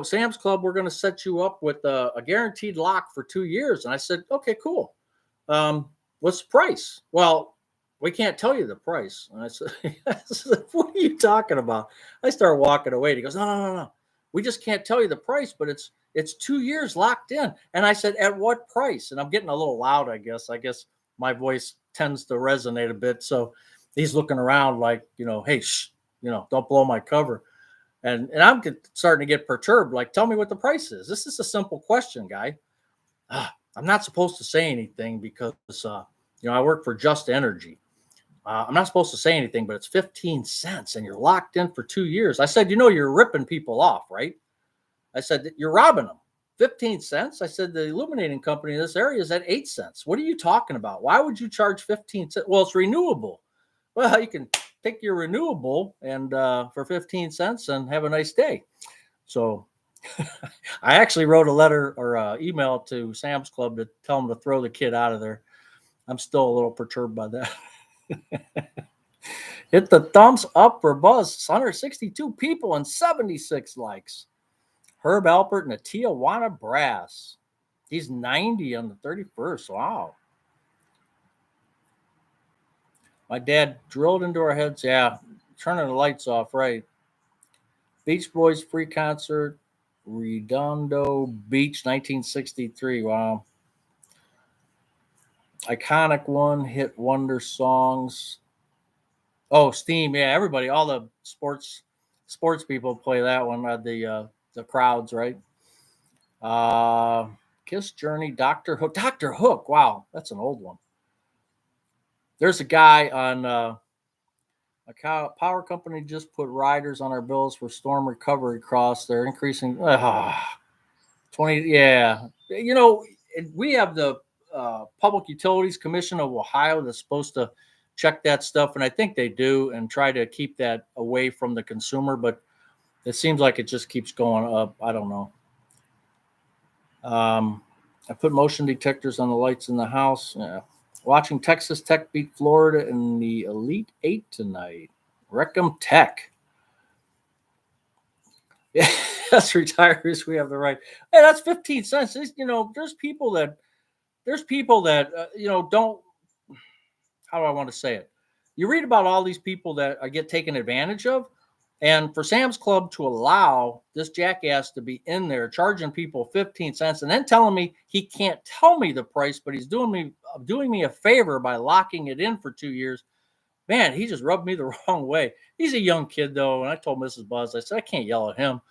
Sam's Club, we're going to set you up with a guaranteed lock for 2 years. And I said, okay, cool. What's the price? Well, we can't tell you the price. And I said, what are you talking about? I start walking away. He goes, no. We just can't tell you the price, but it's 2 years locked in. And I said, at what price? And I'm getting a little loud, I guess. I guess my voice tends to resonate a bit. So he's looking around like, hey, shh, don't blow my cover. And I'm starting to get perturbed. Like, tell me what the price is. This is a simple question, guy. I'm not supposed to say anything because, I work for Just Energy. I'm not supposed to say anything, but it's 15 cents and you're locked in for 2 years. I said, you're ripping people off, right? I said, you're robbing them. 15 cents? I said, the illuminating company in this area is at 8 cents. What are you talking about? Why would you charge 15 cents? Well, it's renewable. Well, you can take your renewable and for 15 cents and have a nice day. So I actually wrote a letter or email to Sam's Club to tell them to throw the kid out of there. I'm still a little perturbed by that. Hit the thumbs up for Buzz. 162 people and 76 likes. Herb Alpert and the Tijuana Brass. He's 90 on the 31st. Wow. My dad drilled into our heads. Yeah, turning the lights off, right. Beach Boys free concert. Redondo Beach, 1963. Wow. Iconic one hit wonder songs. Oh, Steam. Yeah, everybody, all the sports people play that one. The crowds, right? Uh, Kiss Journey, Doctor Hook. Doctor Hook. Wow, that's an old one. There's a guy on power company just put riders on our bills for storm recovery costs. They're increasing 20. Yeah, we have the Public Utilities Commission of Ohio that's supposed to check that stuff, and I think they do and try to keep that away from the consumer. But it seems like it just keeps going up. I don't know. I put motion detectors on the lights in the house. Yeah. Watching Texas Tech beat Florida in the Elite Eight tonight. Wreckham Tech. Yeah, that's retirees. We have the right. Hey, that's 15 cents. There's people that don't. How do I want to say it? You read about all these people that get taken advantage of, and for Sam's Club to allow this jackass to be in there charging people 15 cents and then telling me he can't tell me the price, but he's doing me a favor by locking it in for 2 years. Man, he just rubbed me the wrong way. He's a young kid though, and I told Mrs. Buzz, I said I can't yell at him.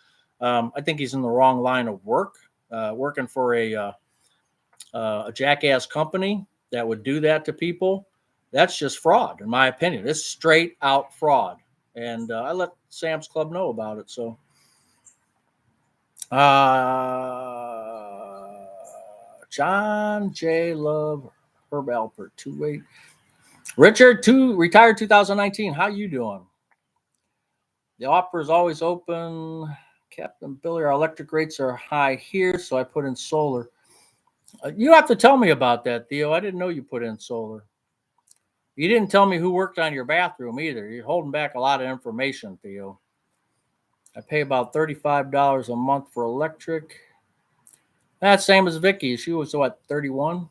I think he's in the wrong line of work, working for a jackass company that would do that to people. That's just fraud, in my opinion. It's straight out fraud. And I let Sam's Club know about it. So, John J. Love, Herb Alpert, 2-8. Richard, retired 2019. How you doing? The offer is always open. Captain Billy, our electric rates are high here, so I put in solar. You have to tell me about that, Theo. I didn't know you put in solar. You didn't tell me who worked on your bathroom either. You're holding back a lot of information, Theo. I pay about $35 a month for electric. That's same as Vicky. She was what, 31?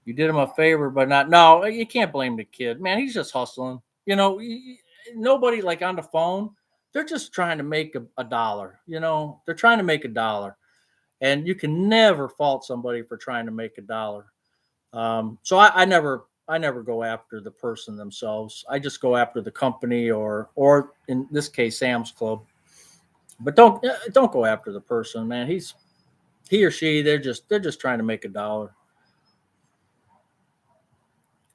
You did him a favor, but not. No, you can't blame the kid. Man, he's just hustling. Nobody like on the phone. They're just trying to make a dollar. They're trying to make a dollar. And you can never fault somebody for trying to make a dollar. So I never go after the person themselves. I just go after the company or in this case Sam's Club. But don't go after the person, man. He or she they're just trying to make a dollar.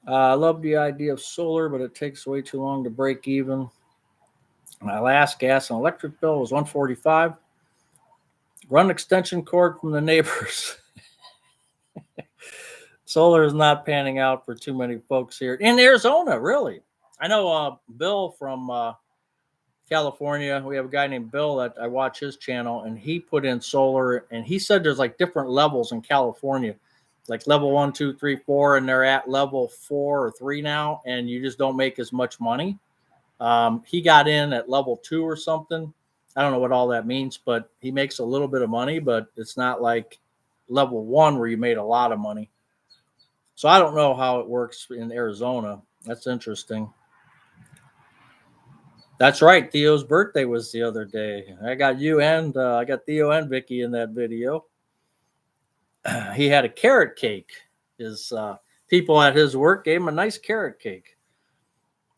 I love the idea of solar, but it takes way too long to break even. My last gas and electric bill was $145. Run extension cord from the neighbors. Solar is not panning out for too many folks here in Arizona, really. I know Bill from California. We have a guy named Bill that I watch his channel, and he put in solar, and he said there's like different levels in California, like level 1, 2, 3, 4, and they're at level 4 or 3 now, and you just don't make as much money. He got in at level 2 or something. I don't know what all that means, but he makes a little bit of money, but it's not like level 1 where you made a lot of money. So I don't know how it works in Arizona. That's interesting. That's right. Theo's birthday was the other day. I got Theo and Vicky in that video. He had a carrot cake. His people at his work gave him a nice carrot cake.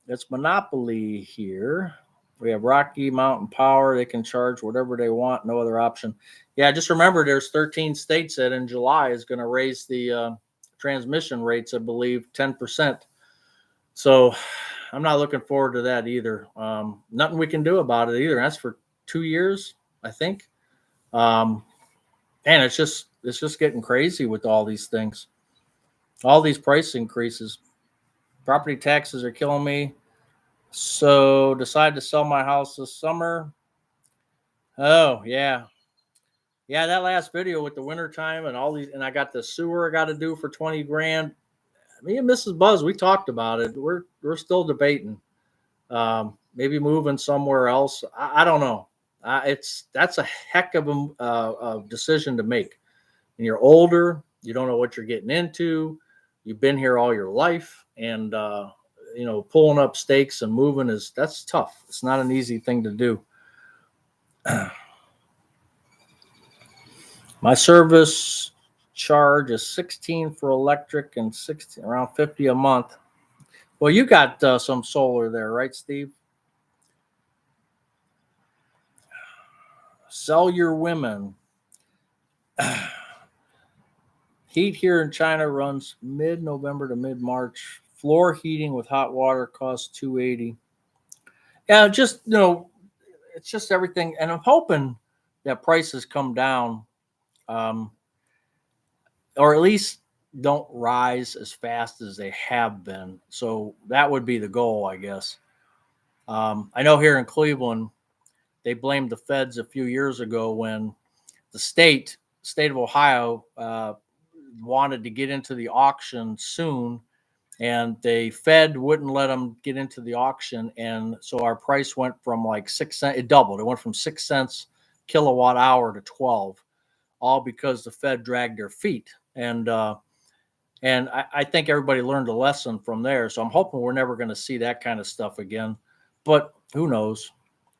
It's Monopoly here. We have Rocky Mountain Power. They can charge whatever they want. No other option. Yeah, just remember there's 13 states that in July is going to raise the transmission rates, I believe, 10%. So I'm not looking forward to that either. Nothing we can do about it either. That's for 2 years, I think. And it's just getting crazy with all these things, all these price increases. Property taxes are killing me. So decided to sell my house this summer. Oh yeah, that last video with the wintertime and all these, and I got the sewer I got to do for 20 grand. Me and Mrs. Buzz, we talked about it. We're still debating. Maybe moving somewhere else. I don't know. That's a heck of a decision to make. And you're older, you don't know what you're getting into. You've been here all your life, and pulling up stakes and moving that's tough. It's not an easy thing to do. My service charge is $16 for electric and 60 around $50 a month. Well, you got some solar there, right, Steve? Sell your women. Heat here in China runs mid-November to mid-March. Floor heating with hot water costs $280. Yeah, just it's just everything, and I'm hoping that prices come down, um, or at least don't rise as fast as they have been. So that would be the goal, I guess. I know here in Cleveland, they blamed the feds a few years ago when the state of Ohio, wanted to get into the auction soon, and the Fed wouldn't let them get into the auction, and so our price went from like 6 cents. It doubled. It went from 6 cents kilowatt hour to 12, all because the Fed dragged their feet. And I think everybody learned a lesson from there. So I'm hoping we're never going to see that kind of stuff again. But who knows?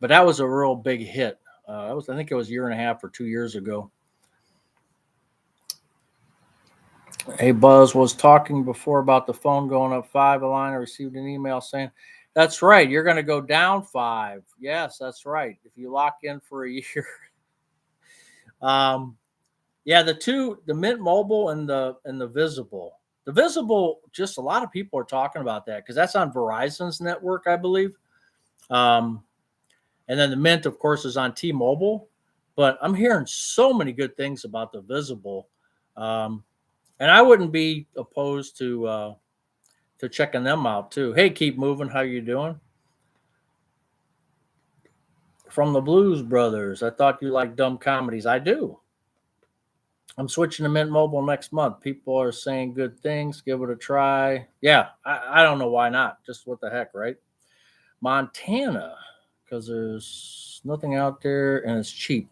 But that was a real big hit. I think it was a year and a half or 2 years ago. Hey, Buzz was talking before about the phone going up 5 a line. I received an email saying, that's right, you're going to go down 5. Yes, that's right. If you lock in for a year. Yeah, the Mint Mobile and the Visible. The Visible, just a lot of people are talking about that because that's on Verizon's network, I believe. Um, and then the Mint, of course, is on T-Mobile. But I'm hearing so many good things about the Visible. And I wouldn't be opposed to checking them out too. Hey, keep moving. How you doing? From the Blues Brothers. I thought you liked dumb comedies. I do. I'm switching to Mint Mobile next month. People are saying good things. Give it a try. Yeah, I don't know why not. Just what the heck, right? Montana, because there's nothing out there and it's cheap.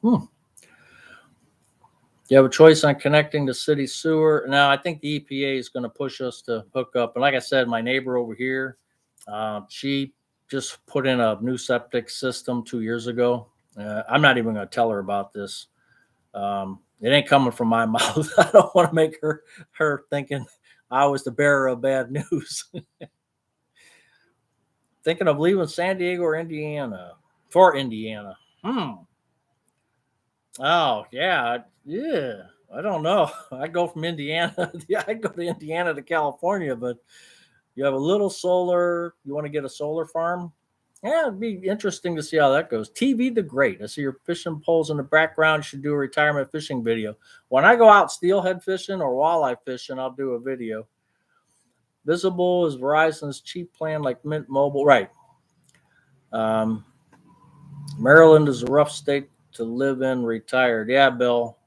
You have a choice on connecting to city sewer. Now, I think the EPA is going to push us to hook up. And like I said, my neighbor over here, she just put in a new septic system 2 years ago. I'm not even going to tell her about this. It ain't coming from my mouth. I don't want to make her thinking I was the bearer of bad news. Thinking of leaving San Diego or Indiana for Indiana. Oh yeah. I don't know. I go from Indiana. Yeah, I go to Indiana to California, but you have a little solar. You want to get a solar farm? Yeah, it'd be interesting to see how that goes. TV the Great. I see your fishing poles in the background. You should do a retirement fishing video. When I go out steelhead fishing or walleye fishing, I'll do a video. Visible is Verizon's cheap plan like Mint Mobile. Right. Um, Maryland is a rough state to live in retired. Yeah, Bill.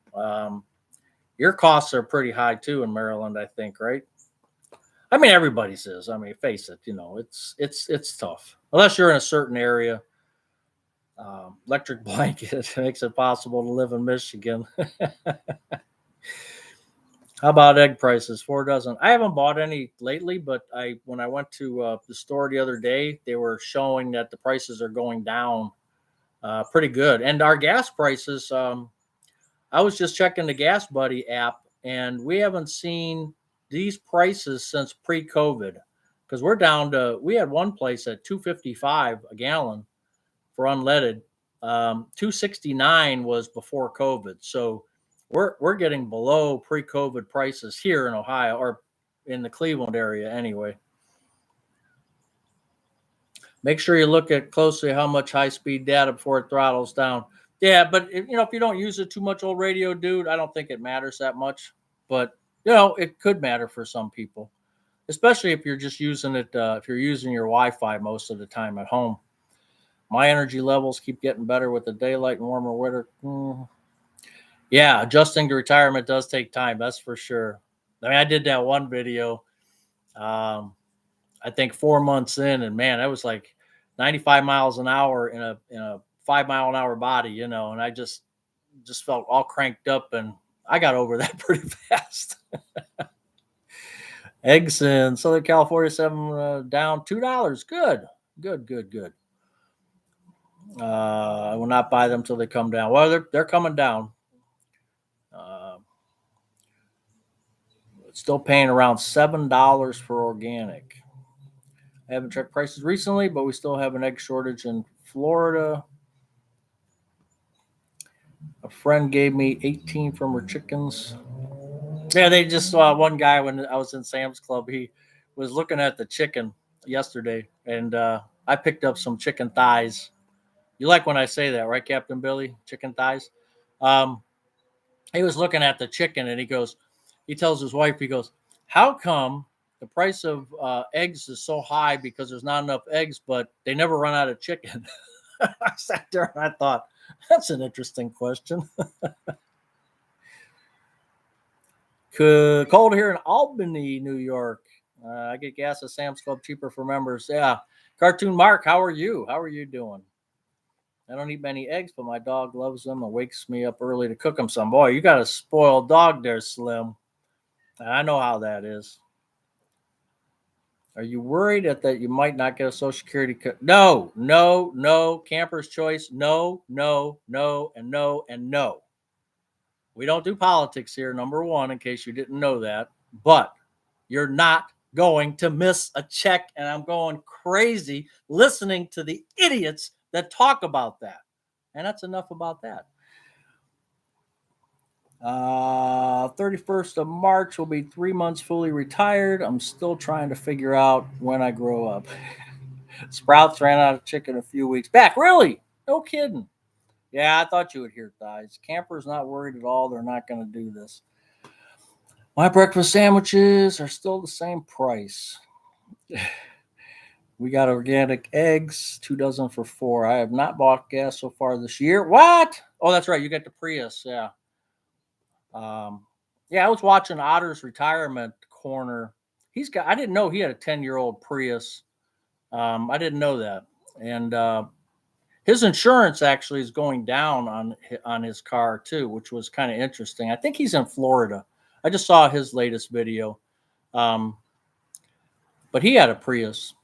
Your costs are pretty high too in Maryland, I think, right? I mean, everybody's is. I mean, face it, it's tough unless you're in a certain area. Electric blanket makes it possible to live in Michigan. How about egg prices? 4 dozen. I haven't bought any lately, but when I went to the store the other day, they were showing that the prices are going down pretty good. And our gas prices, I was just checking the Gas Buddy app, and we haven't seen these prices since pre-COVID because we had one place at 255 a gallon for unleaded. 269 was before COVID. So we're getting below pre-COVID prices here in Ohio or in the Cleveland area anyway. Make sure you look at closely how much high-speed data before it throttles down. Yeah, but if you don't use it too much, old radio dude, I don't think it matters that much. But it could matter for some people, especially if you're just using it. If you're using your Wi-Fi most of the time at home. My energy levels keep getting better with the daylight and warmer weather. Yeah, adjusting to retirement does take time. That's for sure. I mean, I did that one video. I think 4 months in, and man, that was like 95 miles an hour in a 5 mile an hour body, and I just felt all cranked up, and I got over that pretty fast. Eggs in Southern California, 7 down, $2. Good. I will not buy them till they come down. Well, they're coming down. Uh, still paying around $7 for organic. I haven't checked prices recently, but we still have an egg shortage in Florida. A friend gave me 18 from her chickens. Yeah, they just saw one guy when I was in Sam's Club. He was looking at the chicken yesterday, and I picked up some chicken thighs. You like when I say that, right, Captain Billy? Chicken thighs. Um, he was looking at the chicken, and he tells his wife, he goes, "How come the price of eggs is so high because there's not enough eggs, but they never run out of chicken?" I sat there and I thought, that's an interesting question. Cold here in Albany, New York. I get gas at Sam's Club cheaper for members. Yeah. Cartoon Mark, how are you? How are you doing? I don't eat many eggs, but my dog loves them and wakes me up early to cook them some. Boy, you got a spoiled dog there, Slim. I know how that is. Are you worried that you might not get a Social Security cut? No, no, no. Camper's choice. No, no, no, and no, and no. We don't do politics here, number one, in case you didn't know that. But you're not going to miss a check. And I'm going crazy listening to the idiots that talk about that. And that's enough about that. 31st of March will be 3 months fully retired. I'm still trying to figure out when I grow up. Sprouts ran out of chicken a few weeks back. Really? No kidding. Yeah, I thought you would hear thighs. Camper's not worried at all. They're not going to do this. My breakfast sandwiches are still the same price. We got organic eggs, 2 dozen for $4. I have not bought gas so far this year. What? Oh, that's right. You got the Prius. Yeah. Yeah, I was watching Otter's retirement corner. I didn't know he had a 10-year-old Prius. I didn't know that. And his insurance actually is going down on his car too, which was kind of interesting. I think he's in Florida. I just saw his latest video. But he had a Prius.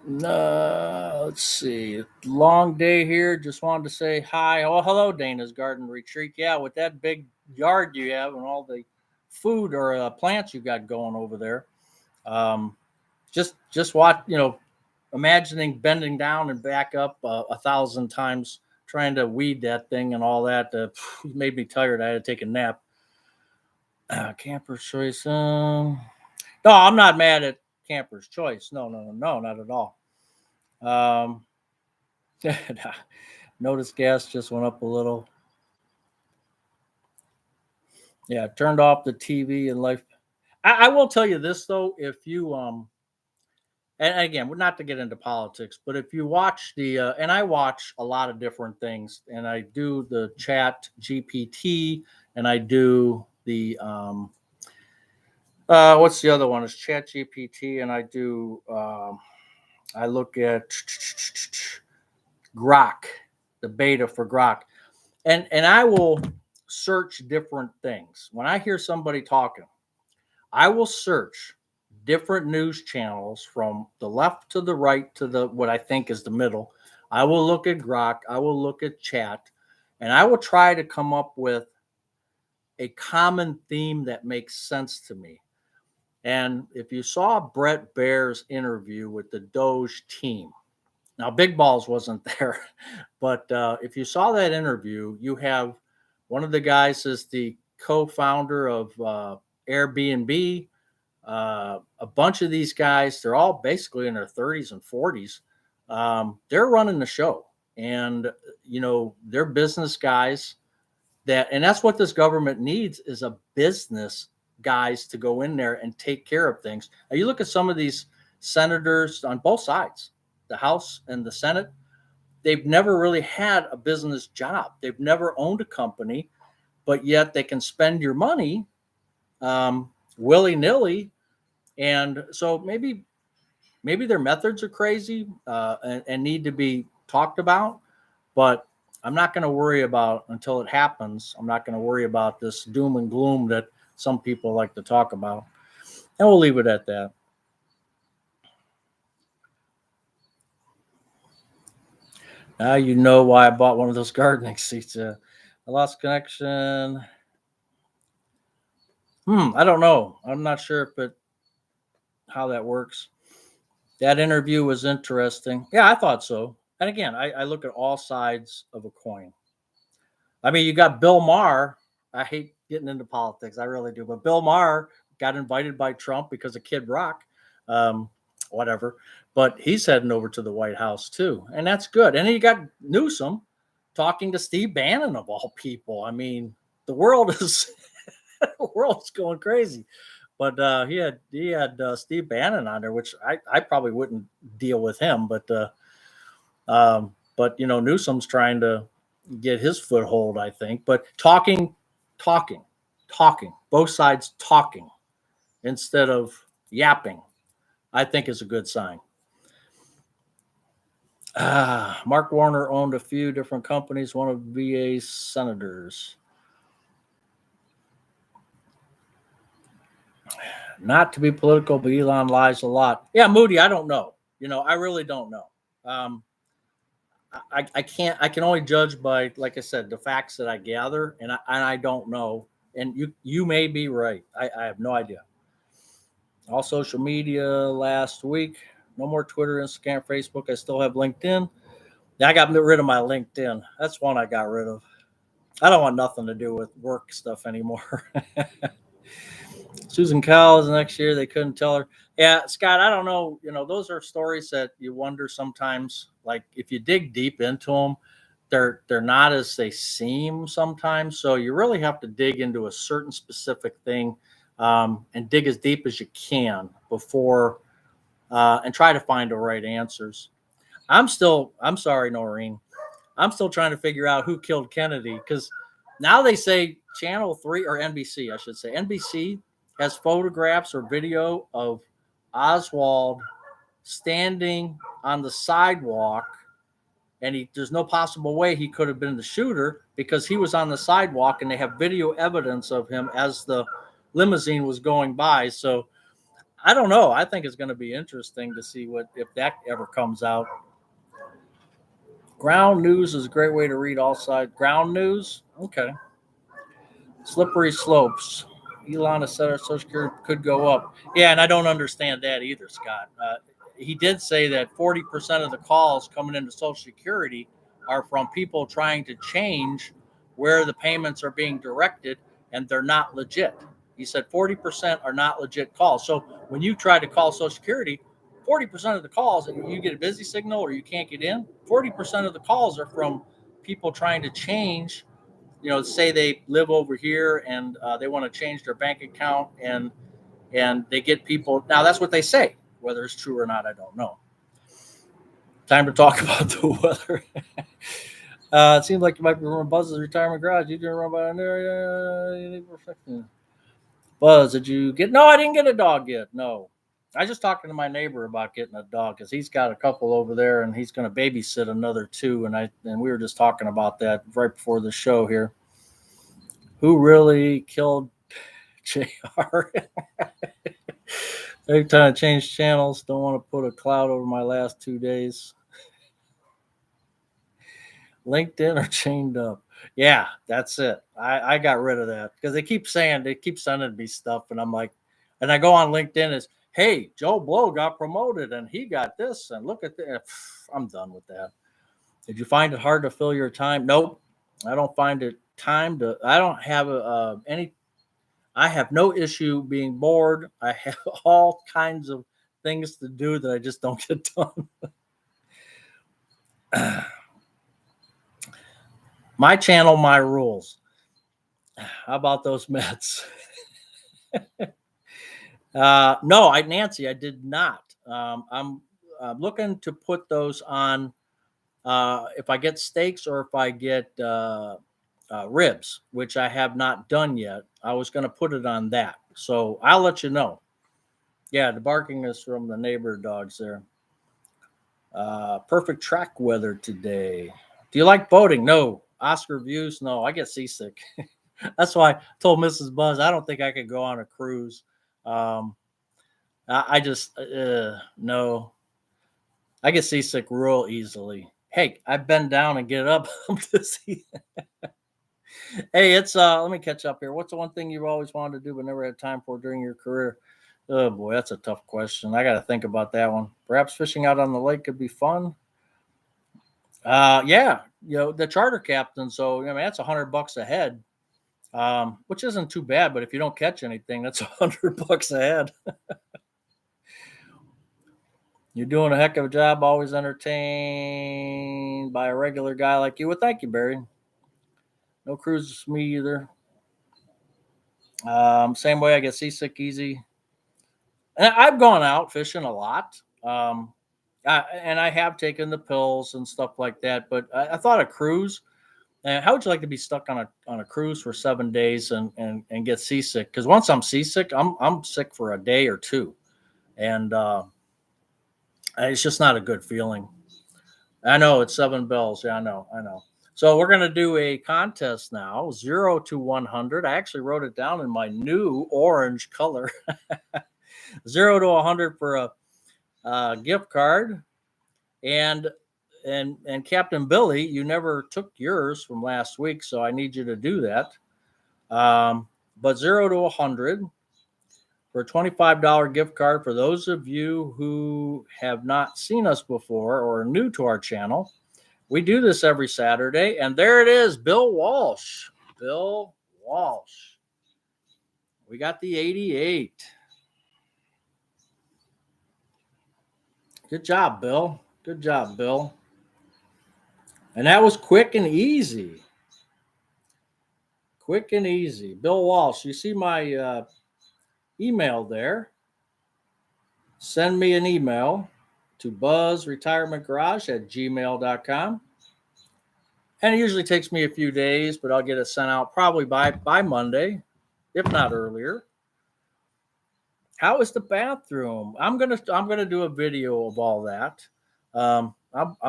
Let's see. Long day here. Just wanted to say hi. Oh, hello, Dana's Garden Retreat. Yeah, with that big yard you have and all the food or plants you got going over there. Just watch. Imagining bending down and back up 1,000 times trying to weed that thing and all that made me tired. I had to take a nap. Camper's choice. No, I'm not mad at Camper's choice. No, not at all. Notice gas just went up a little. Yeah, turned off the TV and life. I will tell you this though, if you and again, we're not to get into politics, but if you watch and I watch a lot of different things, and I do the Chat GPT, and I do the what's the other one? It's Chat GPT, and I look at Grok, the beta for Grok, and I will search different things. When I hear somebody talking, I will search different news channels from the left to the right to the what I think is the middle. I will look at Grok, I will look at Chat, and I will try to come up with a common theme that makes sense to me. And if you saw Brett Baer's interview with the Doge team, now Big Balls wasn't there, but if you saw that interview, you have one of the guys is the co-founder of Airbnb. A bunch of these guys, they're all basically in their 30s and 40s. They're running the show, and they're business guys. And that's what this government needs is a business guys to go in there and take care of things. Now, you look at some of these senators on both sides, the House and the Senate. They've never really had a business job. They've never owned a company, but yet they can spend your money willy nilly. And so maybe their methods are crazy and need to be talked about, but I'm not going to worry about until it happens. I'm not going to worry about this doom and gloom that some people like to talk about. And we'll leave it at that. Now you know why I bought one of those gardening seats. I lost connection. I don't know. I'm not sure if it. how that works. That interview was interesting. Yeah, I thought so. And again, I look at all sides of a coin. I mean, you got Bill Maher. I hate getting into politics. I really do. But Bill Maher got invited by Trump because of Kid Rock, um, whatever. But he's heading over to the White House too. And that's good. And then you got Newsom talking to Steve Bannon of all people. I mean, the world is the world's going crazy. But he had Steve Bannon on there, which I probably wouldn't deal with him. But Newsom's trying to get his foothold, I think. But talking, both sides talking instead of yapping, I think is a good sign. Mark Warner owned a few different companies, one of VA's senators. Not to be political, but Elon lies a lot. Yeah, Moody, I don't know. I really don't know. I can't. I can only judge by, like I said, the facts that I gather, and I don't know. And you may be right. I have no idea. All social media last week. No more Twitter, Instagram, Facebook. I still have LinkedIn. I got rid of my LinkedIn. That's one I got rid of. I don't want nothing to do with work stuff anymore. Susan Cowles next year, they couldn't tell her. Yeah, Scott, I don't know. Those are stories that you wonder sometimes. Like if you dig deep into them, they're not as they seem sometimes. So you really have to dig into a certain specific thing and dig as deep as you can before and try to find the right answers. I'm sorry, Noreen. I'm still trying to figure out who killed Kennedy because now they say Channel 3 or NBC, I should say. NBC has photographs or video of Oswald standing on the sidewalk, and there's no possible way he could have been the shooter because he was on the sidewalk, and they have video evidence of him as the limousine was going by. So I don't know. I think it's going to be interesting to see if that ever comes out. Ground news is a great way to read all sides. Ground news? Okay. Slippery slopes. Elon has said our Social Security could go up. Yeah, and I don't understand that either, Scott. He did say that 40% of the calls coming into Social Security are from people trying to change where the payments are being directed, and they're not legit. He said 40% are not legit calls. So when you try to call Social Security, 40% of the calls, you get a busy signal or you can't get in, 40% of the calls are from people trying to change, say they live over here and they want to change their bank account and they get people. Now that's what they say. Whether it's true or not, I don't know. Time to talk about the weather. It seems like you might be running Buzz's retirement garage. You didn't run by there. Buzz, did you get? No, I didn't get a dog yet. No. I just talking to my neighbor about getting a dog because he's got a couple over there and he's going to babysit another two. And we were just talking about that right before the show here. Who really killed JR? Every time I change channels, don't want to put a cloud over my last 2 days. LinkedIn are chained up. Yeah, that's it. I got rid of that because they keep sending me stuff, and I'm like, and I go on LinkedIn as, hey, Joe Blow got promoted and he got this, and look at that. I'm done with that. Did you find it hard to fill your time? Nope, I don't find it time to. I don't have any. I have no issue being bored. I have all kinds of things to do that I just don't get done. My channel, my rules. How about those Mets? No, Nancy, I did not. I'm looking to put those on if I get steaks or if I get ribs, which I have not done yet. I was going to put it on that. So I'll let you know. Yeah, the barking is from the neighbor dogs there. Perfect track weather today. Do you like boating? No. Oscar views? No. I get seasick. That's why I told Mrs. Buzz I don't think I could go on a cruise. I just no. I get seasick real easily. Hey, I bend down and get up to see. Hey, it's let me catch up here. What's the one thing you've always wanted to do but never had time for during your career? Oh boy, that's a tough question. I got to think about that one. Perhaps fishing out on the lake could be fun. Yeah, the charter captain. So I mean, that's $100 a head, which isn't too bad. But if you don't catch anything, that's $100 a head. You're doing a heck of a job. Always entertained by a regular guy like you. Well, thank you, Barry. No cruises for me either. Same way I get seasick easy. And I've gone out fishing a lot. And I have taken the pills and stuff like that. But I thought a cruise. How would you like to be stuck on a cruise for 7 days and get seasick? Because once I'm seasick, I'm sick for a day or two, and it's just not a good feeling. I know it's 7 bells. Yeah, I know. So we're gonna do a contest now, 0 to 100. I actually wrote it down in my new orange color. 0 to 100 for a gift card, and and Captain Billy, you never took yours from last week, so I need you to do that. But 0 to 100 for a $25 gift card for those of you who have not seen us before or are new to our channel. We do this every Saturday, and there it is, Bill Walsh. Bill Walsh. We got the 88. Good job, Bill. Good job, Bill. And that was quick and easy. Quick and easy. Bill Walsh, you see my email there. Send me an email to buzzretirementgarage@gmail.com. And it usually takes me a few days, but I'll get it sent out probably by Monday, if not earlier. How is the bathroom? I'm gonna do a video of all that. I'm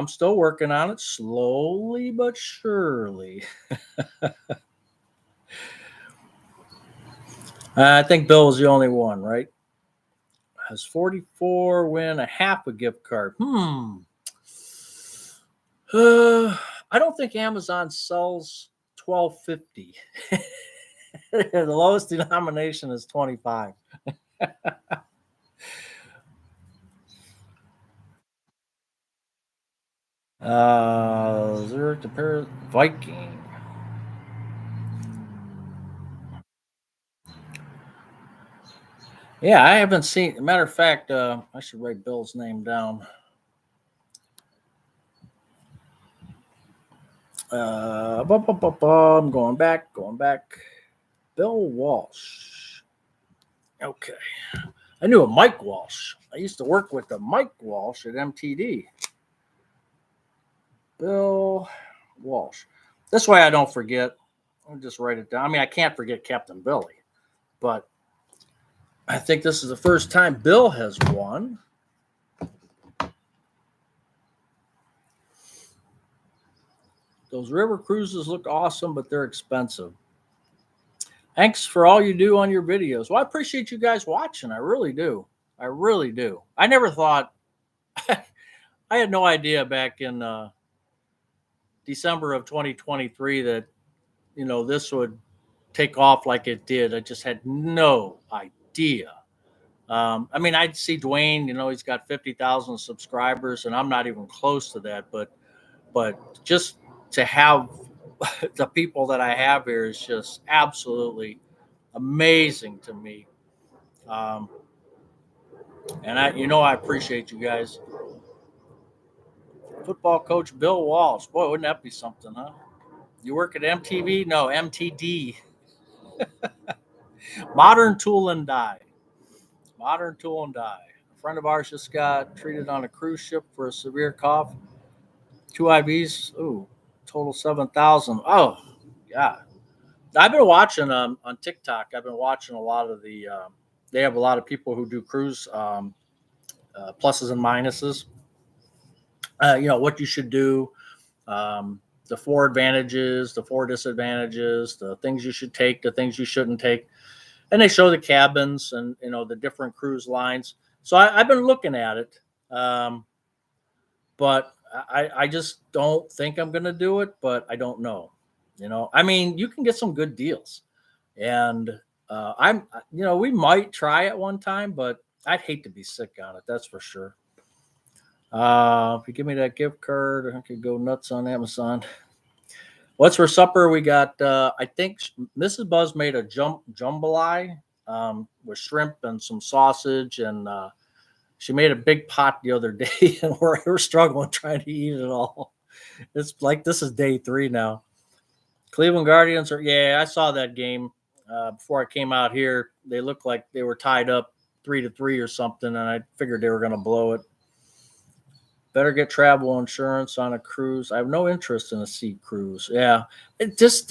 still working on it, slowly but surely. I think Bill was the only one, right? Has 44 win a half a gift card? I don't think Amazon sells 12.50. The lowest denomination is 25. Zurich to Paris Viking. Yeah, I haven't seen. Matter of fact, I should write Bill's name down. I'm going back. Bill Walsh. Okay. I knew a Mike Walsh. I used to work with the Mike Walsh at MTD. Bill Walsh. This way I don't forget. I'll just write it down. I mean, I can't forget Captain Billy, but I think this is the first time Bill has won. Those river cruises look awesome, but they're expensive. Thanks for all you do on your videos. Well, I appreciate you guys watching. I really do. I really do. I never thought, I had no idea back in December of 2023 that, this would take off like it did. I just had no idea. I mean, I'd see Dwayne, he's got 50,000 subscribers, and I'm not even close to that. But just to have the people that I have here is just absolutely amazing to me. And I appreciate you guys. Football coach Bill Walsh. Boy, wouldn't that be something, huh? You work at MTV? No, MTD. Modern Tool and Die. Modern Tool and Die. A friend of ours just got treated on a cruise ship for a severe cough. 2 IVs. Ooh, total 7,000. Oh, yeah. I've been watching on TikTok. I've been watching a lot of the. They have a lot of people who do cruise pluses and minuses. What you should do, the four advantages, the four disadvantages, the things you should take, the things you shouldn't take, and they show the cabins and the different cruise lines. So I've been looking at it, but I just don't think I'm going to do it. But I don't know. I mean, you can get some good deals, and we might try it one time, but I'd hate to be sick on it. That's for sure. If you give me that gift card, I could go nuts on Amazon. What's for supper? We got, I think Mrs. Buzz made a jambalaya with shrimp and some sausage, and she made a big pot the other day, and we're struggling trying to eat it all. It's like this is day 3 now. Cleveland Guardians are, yeah, I saw that game before I came out here. They looked like they were tied up 3-3 or something, and I figured they were going to blow it. Better get travel insurance on a cruise. I have no interest in a sea cruise. Yeah, it just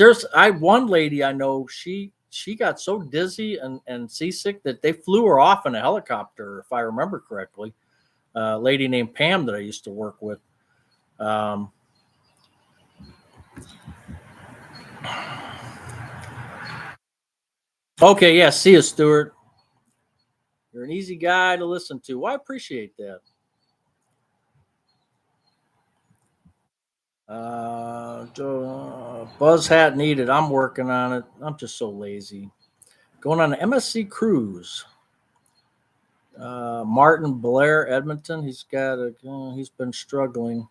one lady I know. She got so dizzy and seasick that they flew her off in a helicopter, if I remember correctly. A lady named Pam that I used to work with. Okay, yeah, see you, Stuart. You're an easy guy to listen to. Well, I appreciate that. Buzz hat needed. I'm working on it. I'm just so lazy. Going on an MSC cruise. Martin Blair, Edmonton. He's been struggling.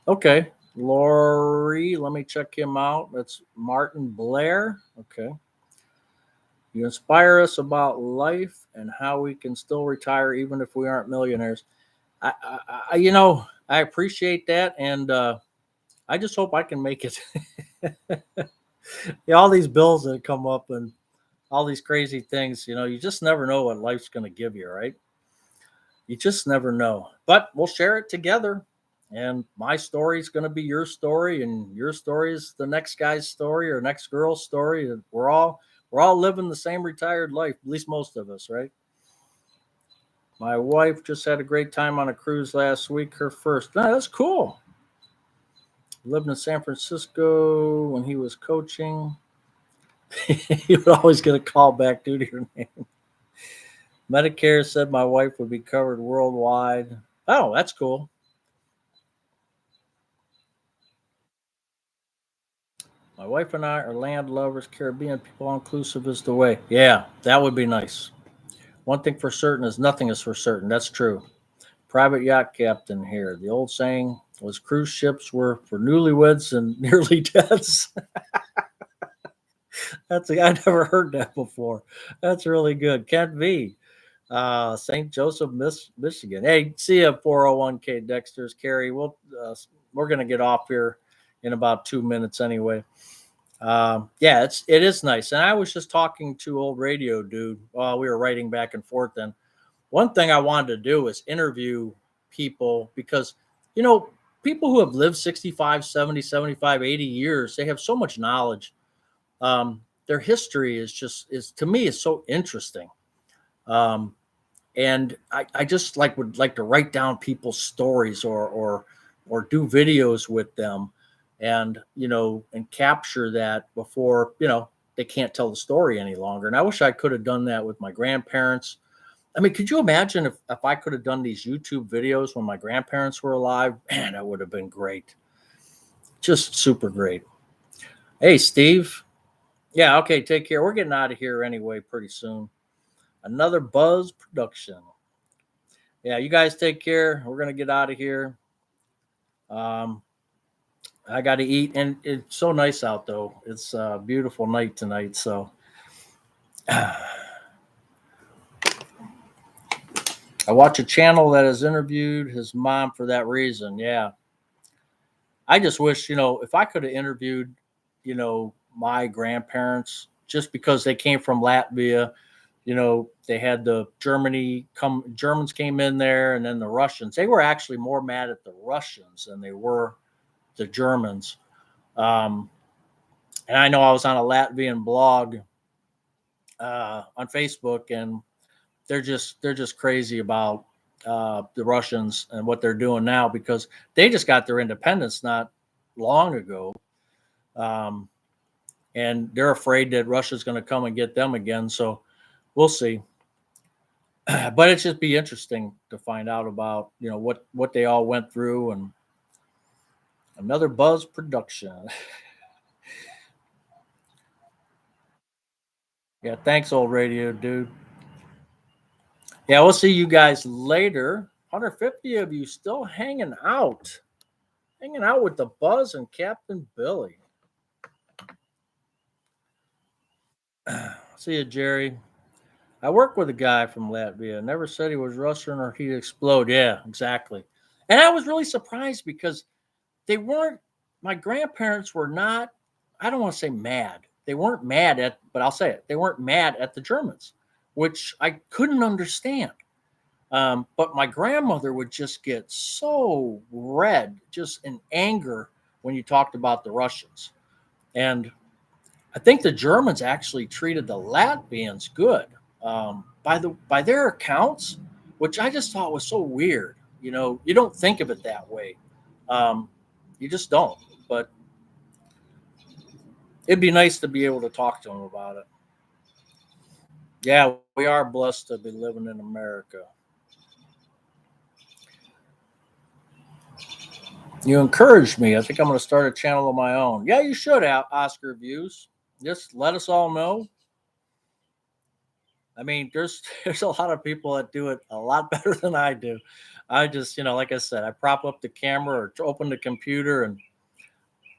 Okay, Lori, let me check him out. That's Martin Blair. Okay. You inspire us about life and how we can still retire even if we aren't millionaires. I appreciate that, and I just hope I can make it. Yeah, all these bills that come up and all these crazy things, you just never know what life's going to give you, right? You just never know. But we'll share it together. And my story is going to be your story, and your story is the next guy's story or next girl's story. And we're all living the same retired life, at least most of us, right? My wife just had a great time on a cruise last week, her first. No, that's cool. Lived in San Francisco when he was coaching. He would always get a call back due to your name. Medicare said my wife would be covered worldwide. Oh, that's cool. My wife and I are land lovers. Caribbean people, all inclusive is the way. Yeah, that would be nice. One thing for certain is nothing is for certain. That's true. Private yacht captain here. The old saying was cruise ships were for newlyweds and nearly deads. I never heard that before. That's really good. Kent V. St. Joseph, Michigan. Hey, see ya, 401k Dexter's Carrie. We're gonna get off here in about 2 minutes anyway. Yeah, it is nice. And I was just talking to old radio dude while we were writing back and forth. And one thing I wanted to do is interview people because, you know, people who have lived 65, 70, 75, 80 years, they have so much knowledge. Their history is to me is so interesting. Um, and I just would like to write down people's stories or do videos with them and and capture that before they can't tell the story any longer. And I wish I could have done that with my grandparents. I mean, could you imagine if I could have done these YouTube videos when my grandparents were alive? Man, that would have been great. Just super great. Hey, Steve. Yeah, okay, take care. We're getting out of here anyway pretty soon. Another Buzz production. Yeah, you guys take care. We're gonna get out of here. Um, I got to eat, and it's so nice out though. It's a beautiful night tonight. So I watch a channel that has interviewed his mom for that reason. Yeah, I just wish if I could have interviewed my grandparents just because they came from Latvia. They had the Germans came in there, and then the Russians. They were actually more mad at the Russians than they were the Germans. Um, and I know I was on a Latvian blog on Facebook, and they're just crazy about the Russians and what they're doing now because they just got their independence not long ago, and they're afraid that Russia's going to come and get them again. So we'll see. But it's just be interesting to find out about what they all went through. And another Buzz production. Yeah, thanks, old radio dude. Yeah, we'll see you guys later. 150 of you still hanging out with the Buzz and Captain Billy. See you, Jerry. I work with a guy from Latvia. Never said he was Russian or he'd explode. Yeah, exactly. And I was really surprised because they weren't, my grandparents were not, I don't want to say mad. They weren't mad at, but I'll say it, they weren't mad at the Germans, which I couldn't understand. But my grandmother would just get so red, just in anger when you talked about the Russians. And I think the Germans actually treated the Latvians good, by their accounts, which I just thought was so weird. You know, you don't think of it that way. Um, you just don't. But it'd be nice to be able to talk to them about it. Yeah, we are blessed to be living in America. You encouraged me. I think I'm going to start a channel of my own. Yeah, you should have Oscar views. Just let us all know. I mean, there's a lot of people that do it a lot better than I do. I just, like I said, I prop up the camera or open the computer and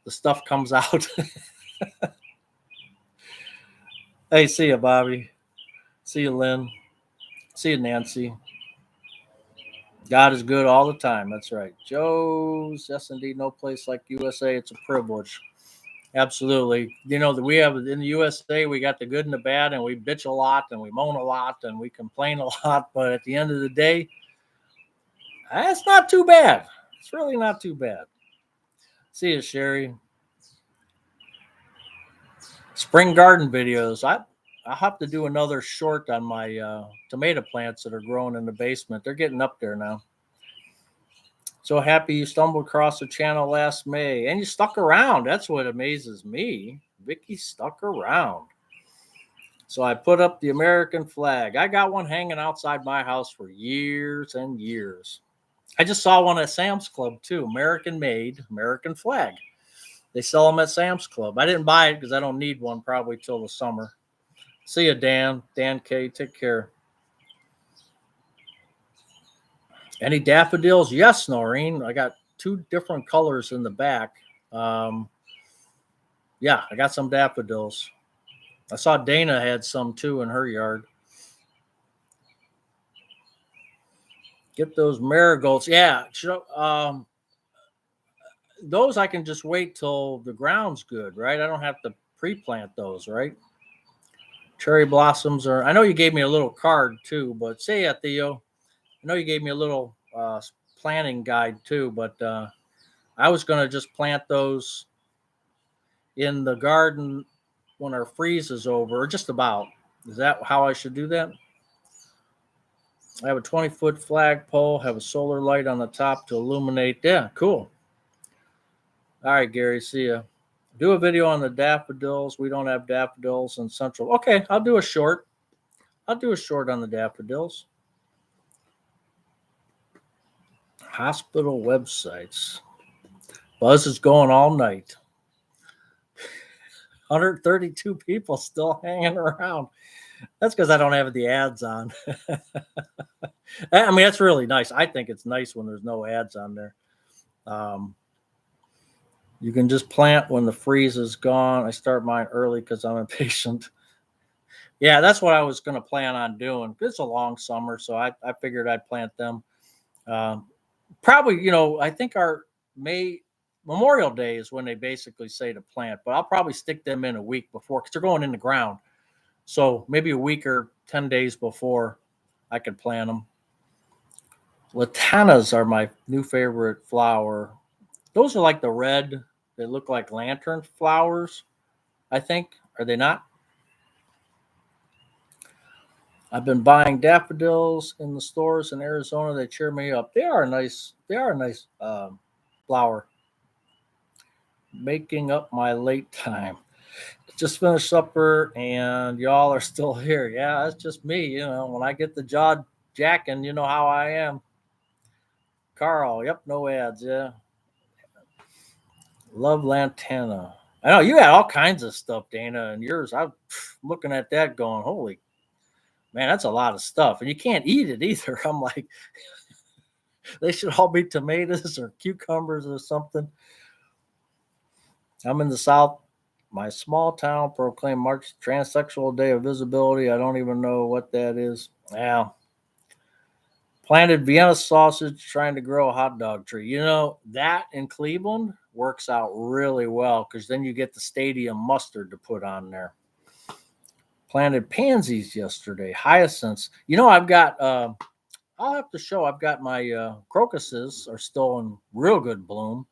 the stuff comes out. Hey, see you, Bobby. See you, Lynn. See you, Nancy. God is good all the time. That's right. Joe's, yes, indeed, no place like USA. It's a privilege. Absolutely. That we have in the USA, we got the good and the bad, and we bitch a lot and we moan a lot and we complain a lot. But at the end of the day, it's not too bad. It's really not too bad. See you, Sherry. Spring garden videos. I have to do another short on my tomato plants that are growing in the basement. They're getting up there now. So happy you stumbled across the channel last May and you stuck around. That's what amazes me. Vicky stuck around. So I put up the American flag. I got one hanging outside my house for years and years. I just saw one at Sam's Club too. American made, American flag. They sell them at Sam's Club. I didn't buy it because I don't need one probably till the summer. See you, Dan. Dan K. Take care. Any daffodils? Yes, Noreen. I got two different colors in the back. Um, yeah, I got some daffodils. I saw Dana had some too in her yard. Get those marigolds. Yeah, those I can just wait till the ground's good, right? I don't have to pre-plant those, right? Cherry blossoms are. I know you gave me a little card too, but say yeah, Theo. I know you gave me a little planting guide too, but I was going to just plant those in the garden when our freeze is over, or just about. Is that how I should do that? I have a 20-foot flagpole, have a solar light on the top to illuminate. Yeah, cool. All right, Gary, see ya. Do a video on the daffodils. We don't have daffodils in Central. Okay, I'll do a short. I'll do a short on the daffodils. Hospital websites. Buzz is going all night. 132 people still hanging around. That's because I don't have the ads on. I mean, that's really nice. I think it's nice when there's no ads on there. You can just plant when the freeze is gone. I start mine early because I'm impatient. Yeah, that's what I was going to plan on doing. It's a long summer, so I figured I'd plant them. Um, Probably, I think our May Memorial Day is when they basically say to plant, but I'll probably stick them in a week before because they're going in the ground. So maybe a week or 10 days before I could plant them. Latanas are my new favorite flower. Those are like the red, they look like lantern flowers, I think. Are they not? I've been buying daffodils in the stores in Arizona. They cheer me up. They are nice. They are a nice flower. Making up my late time. Just finished supper and y'all are still here. Yeah, that's just me. When I get the jaw jacking, you know how I am. Carl, yep, no ads. Yeah. Love Lantana. I know you had all kinds of stuff, Dana, and yours. I'm looking at that going, holy man, that's a lot of stuff. And you can't eat it either. I'm like, they should all be tomatoes or cucumbers or something. I'm in the South. My small town proclaimed March Transsexual Day of Visibility. I don't even know what that is. Yeah. Planted Vienna sausage trying to grow a hot dog tree. You know, that in Cleveland works out really well because then you get the stadium mustard to put on there. Planted pansies yesterday, hyacinths. You know, I'll have to show, I've got my crocuses are still in real good bloom.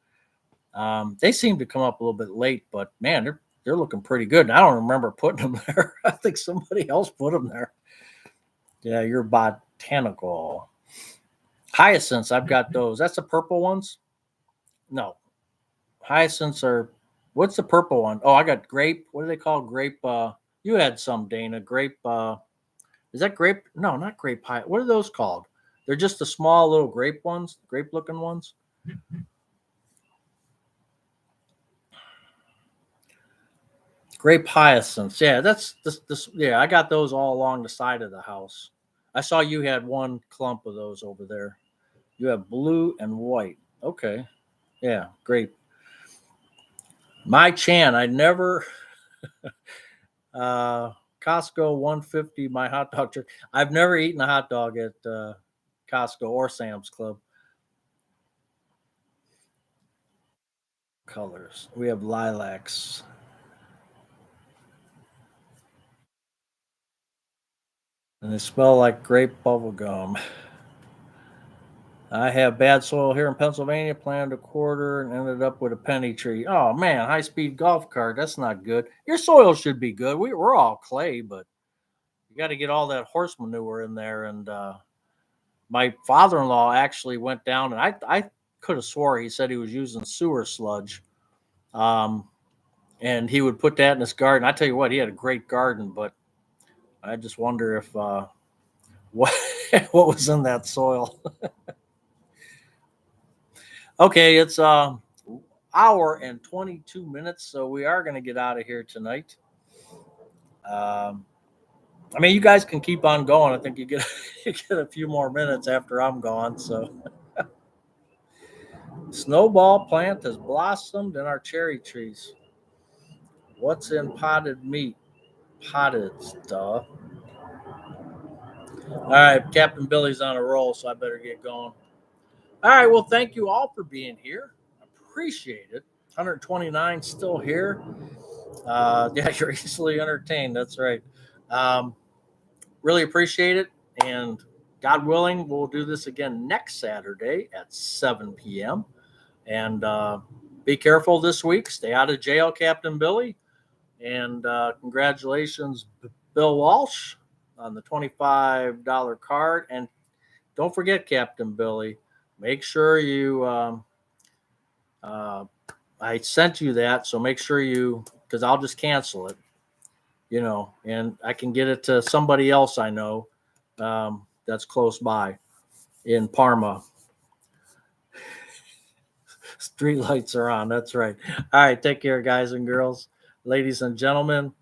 They seem to come up a little bit late, but man, they're looking pretty good. And I don't remember putting them there. I think somebody else put them there. Yeah, you're botanical. Hyacinths, I've got those. That's the purple ones. No, hyacinths are. What's the purple one? Oh, I got grape. What do they call grape? You had some, Dana. Grape. Is that grape? No, not grape pie. What are those called? They're just the small little grape ones, grape looking ones. Grape hyacinths. Yeah, that's this. Yeah, I got those all along the side of the house. I saw you had one clump of those over there. You have blue and white. Okay. Yeah, great. My Chan, I never Costco 150 my hot dog. I've never eaten a hot dog at Costco or Sam's Club. Colors. We have lilacs. And they smell like grape bubble gum. I have bad soil here in Pennsylvania, planted a quarter and ended up with a penny tree. Oh man, high speed golf cart. That's not good. Your soil should be good. We're all clay, but you got to get all that horse manure in there. And my father in law actually went down, and I could have swore he said he was using sewer sludge. Um, and he would put that in his garden. I tell you what, he had a great garden, but I just wonder if what what was in that soil. Okay, it's hour and 22 minutes, so we are going to get out of here tonight. Um, I mean, you guys can keep on going. I think you get you get a few more minutes after I'm gone. So, snowball plant has blossomed in our cherry trees. What's in potted meat? Potted stuff. All right, Captain Billy's on a roll, so I better get going. All right, well, thank you all for being here. Appreciate it. 129 still here. Yeah, you're easily entertained. That's right. Um, really appreciate it. And God willing, we'll do this again next Saturday at 7 p.m. And be careful this week. Stay out of jail, Captain Billy. And congratulations, Bill Walsh, on the $25 card. And don't forget, Captain Billy, make sure you, uh, I sent you that. So make sure you, because I'll just cancel it, and I can get it to somebody else I know that's close by in Parma. Street lights are on. That's right. All right. Take care, guys and girls, ladies and gentlemen.